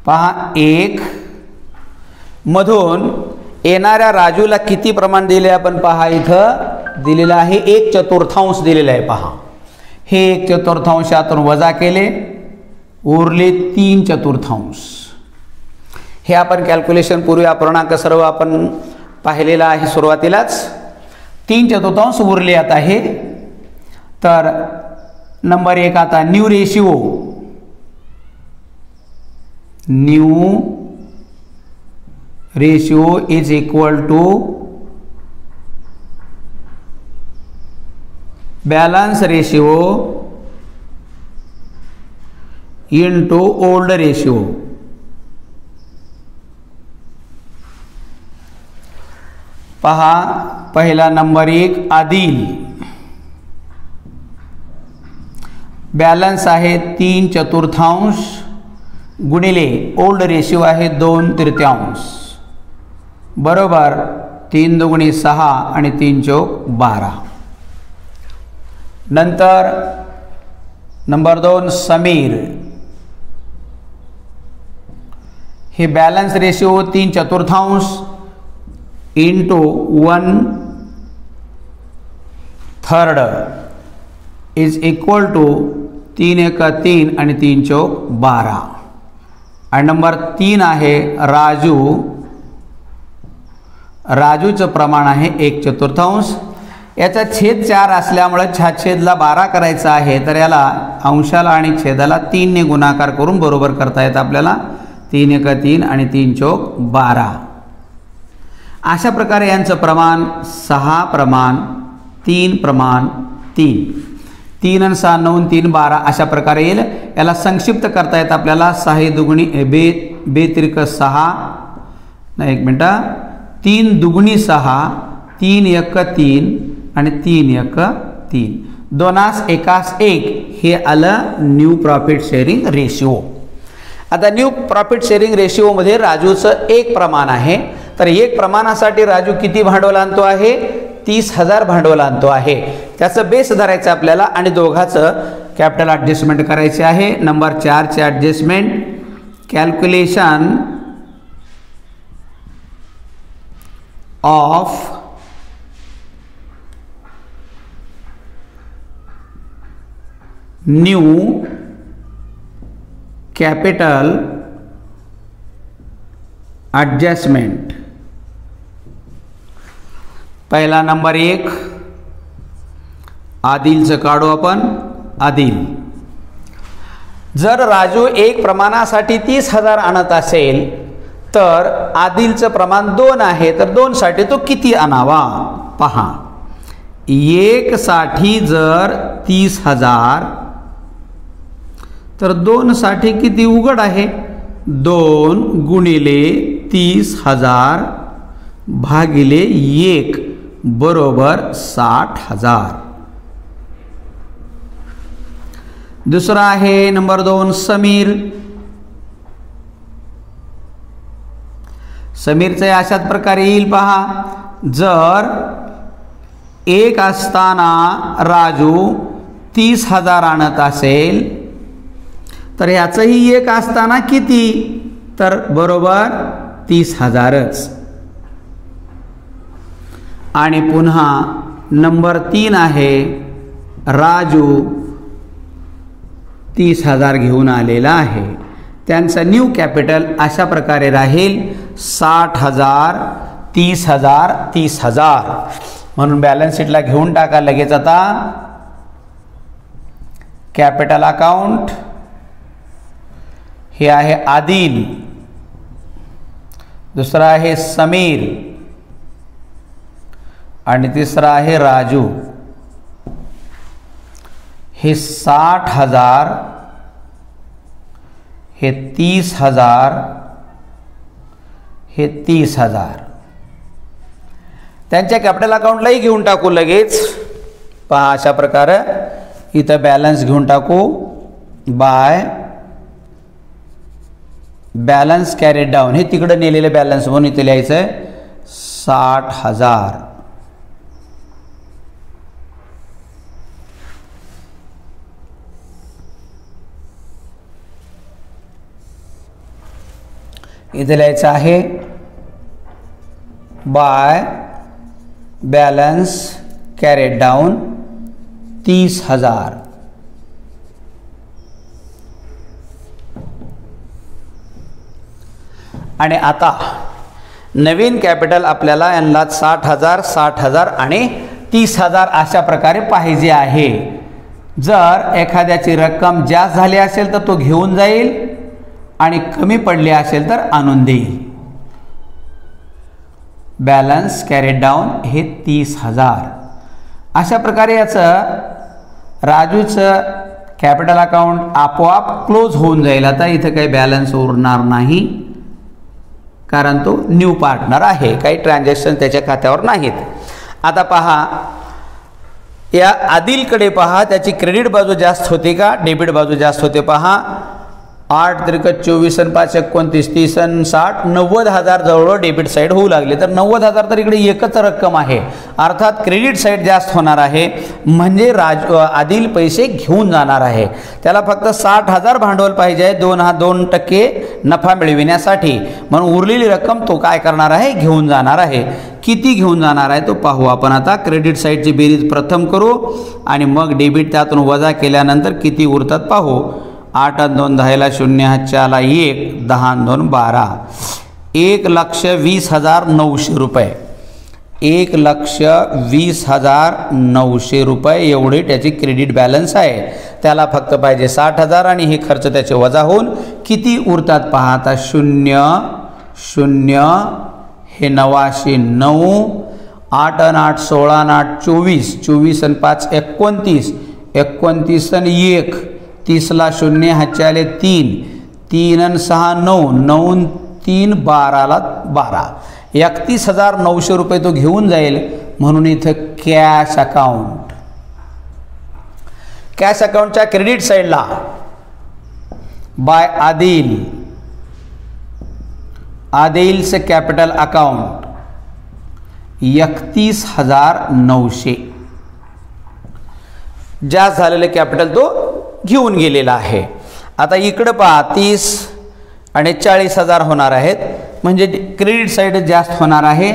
पहा 1 मधून येणाऱ्या राजूला किती प्रमाण दिले आपण पहा इथं दिलेलं आहे 1/4 दिलेलं आहे. पहा हे 1/4 यातून वजा केले उरले 3/4. हे आपण कॅल्क्युलेशन पूर्वी अपूर्णांक सर्व आपण पाहिलेला आहे सुरुवातीलाच. 3/4 उरले आता हे. तर नंबर 1 आता new ratio. New ratio is equal to balance ratio into old ratio. पहा पहिला नंबर 1 आदिल बॅलन्स आहे 3/4 गुणिले ओल्ड रेशिओ आहे 2/3 बरोबर 3 दुगुणी 6 आणि 3 चौक 12. नंतर नंबर 2 समीर. हे balance ratio 3/4 into 1/3 is equal to 3 1 3 आणि 3 चौक 12. आणि नंबर 3 आहे राजू. राजूचं प्रमाण आहे 1/4. याचा छेद 4 असल्यामुळे छेदला 12 करायचा आहे. तर याला अंशाला आणि छेदाला 3 ने गुणाकार करून बरोबर करता येतं आपल्याला. 3 1 3 आणि 3 चौक 12. अशा प्रकारे यांचं प्रमाण 6 प्रमाण 3 प्रमाण 3 3 आणि 6 9 3 12 अशा प्रकारे येईल. याला संक्षिप्त करता येतं आपल्याला. 6 दुगुणी बे त्रिक 6 नाही 1 मिनटं 3 दुगुणी 6 3 1 3 आणि 3 1 3 2 1 1 हे आलं न्यू प्रॉफिट शेअरिंग रेशिओ. आता न्यू प्रॉफिट शेअरिंग रेशिओमध्ये राजूचं 1 प्रमाण आहे. तर 1 प्रमाणासाठी राजू किती भांडवल आणतो आहे 30,000 भांडवल आणतो आहे. त्याचं बेस धरायचं आपल्याला आणि दोघाचं कॅपिटल ॲडजस्टमेंट करायचे आहे. नंबर 4 चे adjustment calculation of new capital adjustment. पहिला नंबर 1 आदिलचं काढू आपण. आदिल, जर राजू एक प्रमाणासाठी 30,000 आणत असेल तर आदिलचं प्रमाण 2 आहे, तर 2 साठी तो किती आणावा पहा. 1 साठी जर 30,000 तर 2 साठी किती उघड आहे. 2 गुणिले 30,000 भागिले 1 बरोबर 60,000. दुसरा आहे नंबर 2 समीर. समीरचे अशाच प्रकारे येईल पहा. जर 1 असताना राजू 30,000 आणत असेल तर याचंही 1 असताना किती, तर बरोबर 30,000च. आणि पुन्हा नंबर 3 आहे राजू 30,000 घेऊन आलेला आहे. त्यांचं न्यू कॅपिटल अशा प्रकारे राहील 60,000 30,000 30,000. म्हणून बॅलन्स शीटला घेऊन टाका लगेच. आता कॅपिटल अकाउंट हे आहे आदिल, दुसरा आहे समीर आणि तिसरा आहे राजू. हे 60,000 हे 30,000 हे 30,000 त्यांच्या कॅपिटल अकाउंटलाही घेऊन टाकू लगेच. पहा अशा प्रकारे इथं बॅलन्स घेऊन टाकू. बाय बॅलन्स कॅरीड डाऊन, हे तिकडे नेलेले बॅलन्स म्हणून इथे लिहायचं आहे 60,000. इथे लिहायचं आहे बाय बॅलन्स कॅरीड डाऊन 30,000. आणि आता नवीन कॅपिटल आपल्याला यांना 60,000 60,000 आणि 30,000 अशा प्रकारे पाहिजे आहे. जर एखाद्याची रक्कम जास्त झाली असेल तर तो घेऊन जाईल आणि कमी पडली असेल तर आणून देईल. बॅलन्स कॅरीड डाऊन हे 30,000. अशा प्रकारे याचं राजूचं कॅपिटल अकाउंट आपोआप क्लोज होऊन जाईल. आता इथं काही बॅलन्स उरणार नाही कारण तो न्यू पार्टनर आहे, काही ट्रान्झॅक्शन त्याच्या खात्यावर नाहीत. आता पहा या आदिलकडे पहा, त्याची क्रेडिट बाजू जास्त होते का डेबिट बाजू जास्त होते पहा. 8 त्रिक 24 आणि 5 29 30 आणि 60 90,000 जवळ डेबिट साईड होऊ लागले. तर 90,000 तर इकडे एकच रक्कम आहे, अर्थात क्रेडिट साईड जास्त होणार आहे. म्हणजे आदिल पैसे घेऊन जाणार आहे. त्याला फक्त 60,000 भांडवल पाहिजे आहे 2% नफा मिळविण्यासाठी. म्हणून उरलेली रक्कम तो काय करणार आहे, घेऊन जाणार आहे. किती घेऊन जाणार आहे तो पाहू आपण. आता क्रेडिट साईडची बेरीज प्रथम करू आणि मग डेबिट त्यातून वजा केल्यानंतर किती उरतात पाहू. 8 आणि 2 10 ला 0 हातच्या आला 1 10 आणि 2 12 1,20,900 रुपये. 1,20,900 रुपये एवढी त्याची क्रेडिट बॅलन्स आहे. त्याला फक्त पाहिजे 60,000 आणि हे खर्च त्याचे वजा होऊन किती उरतात पहा. आता 0 0 हे 9,900 8 आणि 8 16 आणि 8 24 24 आणि 5 29 29 आणि 1 30 ला 0 हातचे आले 3 3 आणि 6 9 9 3 12 ला 12 31,900 रुपये तो घेऊन जाईल. म्हणून इथं कॅश अकाउंट, कॅश अकाउंटच्या क्रेडिट साईडला बाय आदिल, आदिलचे कॅपिटल अकाउंट 31,900 जास्त झालेले कॅपिटल तो घेऊन गेलेला आहे. आता इकडे पहा 30 आणि 40,000 होणार आहेत. म्हणजे क्रेडिट साईड जास्त होणार आहे.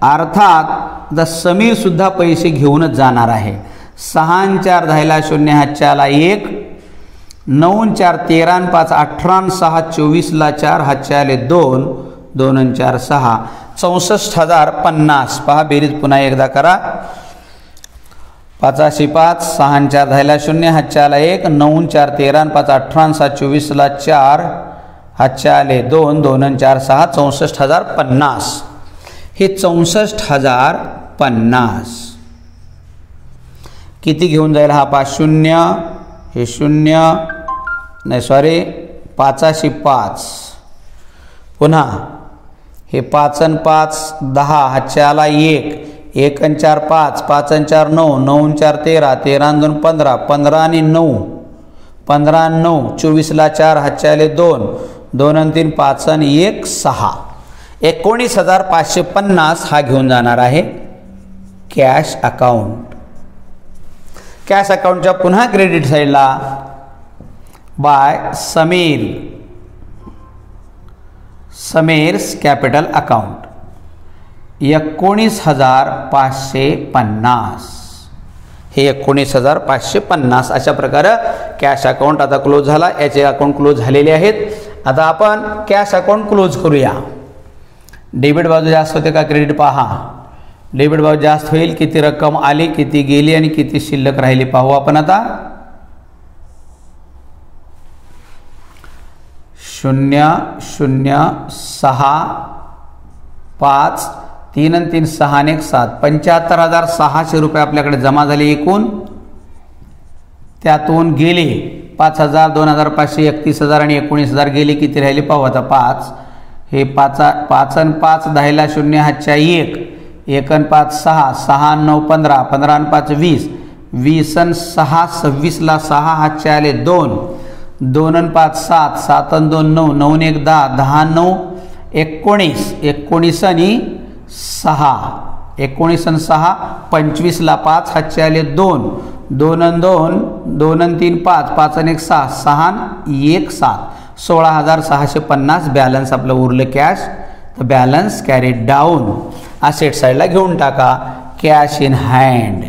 अर्थात समीर सुद्धा पैसे घेऊनच जाणार आहे. 6 आणि 4 10 ला 0 हातच्या आला 1 9 आणि 4 13 आणि 5 18 आणि 6 24ला 4 हातचे आले 2, 2 आणि 4 6, 64,050. पहा बेरीज पुन्हा एकदा करा. 5 5, 6 आणि 4 10ला 0, हातचे आला 1, 9 आणि 4 13 आणि 5 18 आणि 7 24ला 4 हातचे आले 2, 2 आणि 4 6, 64,050. हे 64,050 किती घेऊन जाईल हा? 5 0, हे 0 नाही सॉरी 5 5, पुन्हा हे 5 आणि 5 10, हातचे आला 1, 1 आणि 4 5, 5 आणि 4 9, 9 आणि 4 13, 13 आणि 2 15, 15 आणि 9, 15 आणि 9 24ला 4 हातचे आले 2, 2 आणि 3 5 आणि 1 6, 19,550 हा घेऊन जाणार आहे कॅश अकाउंट. कॅश अकाउंटच्या पुन्हा क्रेडिट साईडला बाय समीर्स कॅपिटल अकाउंट 19,550. हे 19,550 अशा प्रकारे कॅश अकाउंट आता क्लोज झाला. याचे अकाउंट क्लोज झालेले आहेत. आता आपण कॅश अकाउंट क्लोज करूया. डेबिट बाजू जास्त होते का क्रेडिट? पहा डेबिट बाजू जास्त होईल. किती रक्कम आली, किती गेली आणि किती शिल्लक राहिली पाहू आपण आता. 0,0,6,5 3 आणि 3 6 आणि 1 7, 75,600 रुपये आपल्याकडे जमा झाले एकूण. त्यातून गेले 5,000, 2,500, 31,000 आणि 19,000 गेले. किती राहिले पाहू आता. 5 हे 5 आणि 5 10ला 0, हातच्या 1, 1 आणि 5 6, 6 आणि 9 15, 15 आणि 5 20, 20 आणि 6 26ला 6 हातचे आले 2, 2 आणि 5 7, 7 आणि 2 9, 9 आणि 1 10, 10 9 19, 19 आणि 6, 19 आणि 6 25ला 5 हातचे आले 2, 2 आणि 2, 2 आणि 3 5, 5 आणि 1 6, 6 आणि 1 7, 16,650 बॅलन्स आपलं उरलं कॅश. तर बॅलन्स कॅरी डाऊन असेट साईडला घेऊन टाका. Cash in hand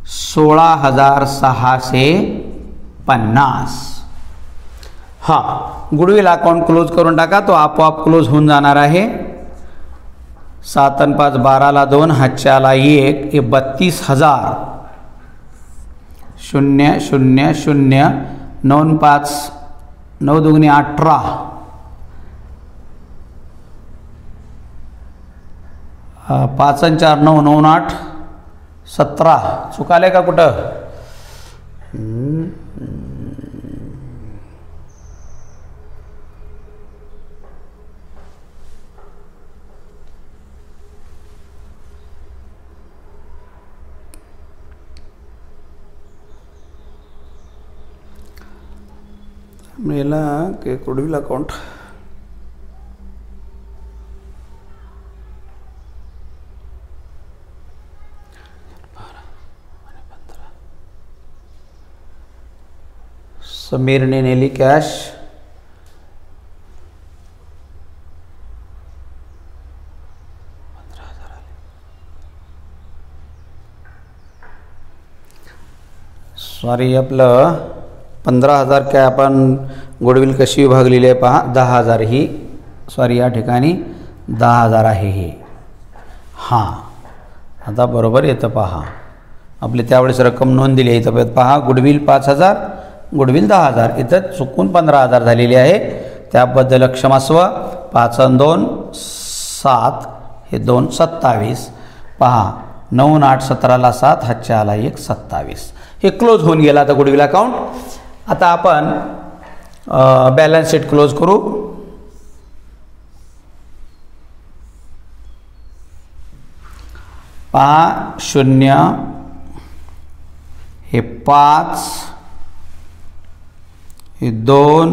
16,650. हां, गुडविल अकाउंट क्लोज करून टाका. तो आपोआप क्लोज होऊन जाणार आहे. 7 आणि 5 12ला 2, हातच्या आला 1, हे 32,000. 0 0 0, 9 आणि 5 9 दुगुणी 18, 5 आणि 4 9, 9 आणि 8 17. चुकाले का कुठं? मेला के गुडविल अकाउंट समीर ने नेली कॅश. सॉरी आपलं 15,000 काय आपण गुडविल कशी विभागलेली आहे पहा. 10,000 ही सॉरी या ठिकाणी 10,000 आहे हे. हां आता बरोबर येतं पहा. आपले त्यावेळेस रक्कम नोंद दिली आहे इथं पहा. Goodwill 5,000, goodwill 10,000. इथं चुकून 15,000 झालेली आहे. त्याबद्दल क्षमस्व. 5 आणि 2 7, हे 2 27. पहा 9 आणि 8 17ला 7, हातच्या आला 1 27. हे क्लोज होऊन गेला आता गुडविल अकाउंट. आता आपण बॅलन्स शीट क्लोज करू. पहा 0, हे 5, हे 2,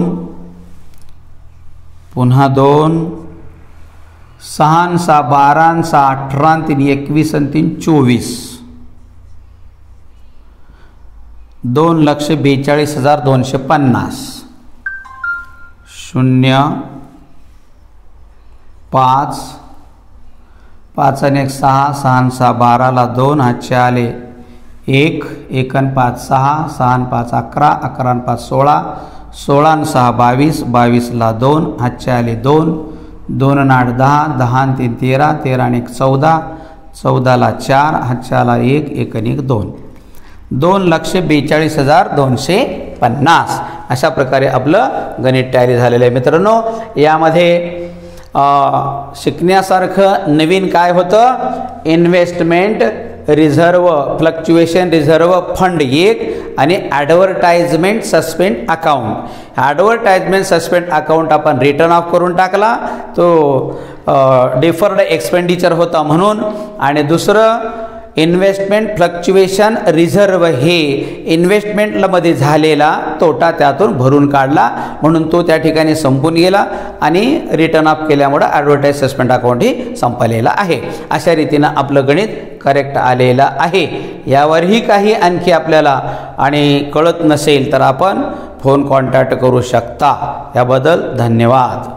पुन्हा 2, 6 आणि 6 12 आणि 6 18 आणि 3 21 आणि 3 24, 2,42,250. 0 5, 5 आणि 1 6, 6 आणि 6 12ला 2, हातचे आले 1, 1 आणि 5 6, 6 आणि 5 11, 11 आणि 5 16, 16 आणि 6 22, 22ला 2, हातचे आले 2, 2 आणि 8 10, 10 आणि 3 13, 13 आणि 1 14, 14ला 4, हातचे आला 1, 1 आणि 1 2, 2,42,250. अशा प्रकारे आपलं गणित तयारी झालेलं आहे. मित्रांनो, यामध्ये शिकण्यासारखं नवीन काय होतं? Investment reserve, fluctuation reserve fund एक आणि advertisement suspend account. Advertisement suspend account आपण रिटर्न ऑफ करून टाकला, तो डिफर्ड एक्सपेंडिचर होता म्हणून. आणि दुसरं इन्व्हेस्टमेंट फ्लक्च्युएशन रिझर्व हे इन्व्हेस्टमेंटमध्ये झालेला तोटा त्यातून भरून काढला म्हणून तो त्या ठिकाणी संपून गेला आणि रिटर्न ऑफ केल्यामुळे ॲडव्हर्टाइज सस्पेंड अकाउंट ही संपलेला आहे. अशा रीतीनं आपलं गणित करेक्ट आलेलं आहे. यावरही काही आणखी आपल्याला आणि कळत नसेल तर आपण फोन कॉन्टॅक्ट करू शकता. याबद्दल धन्यवाद.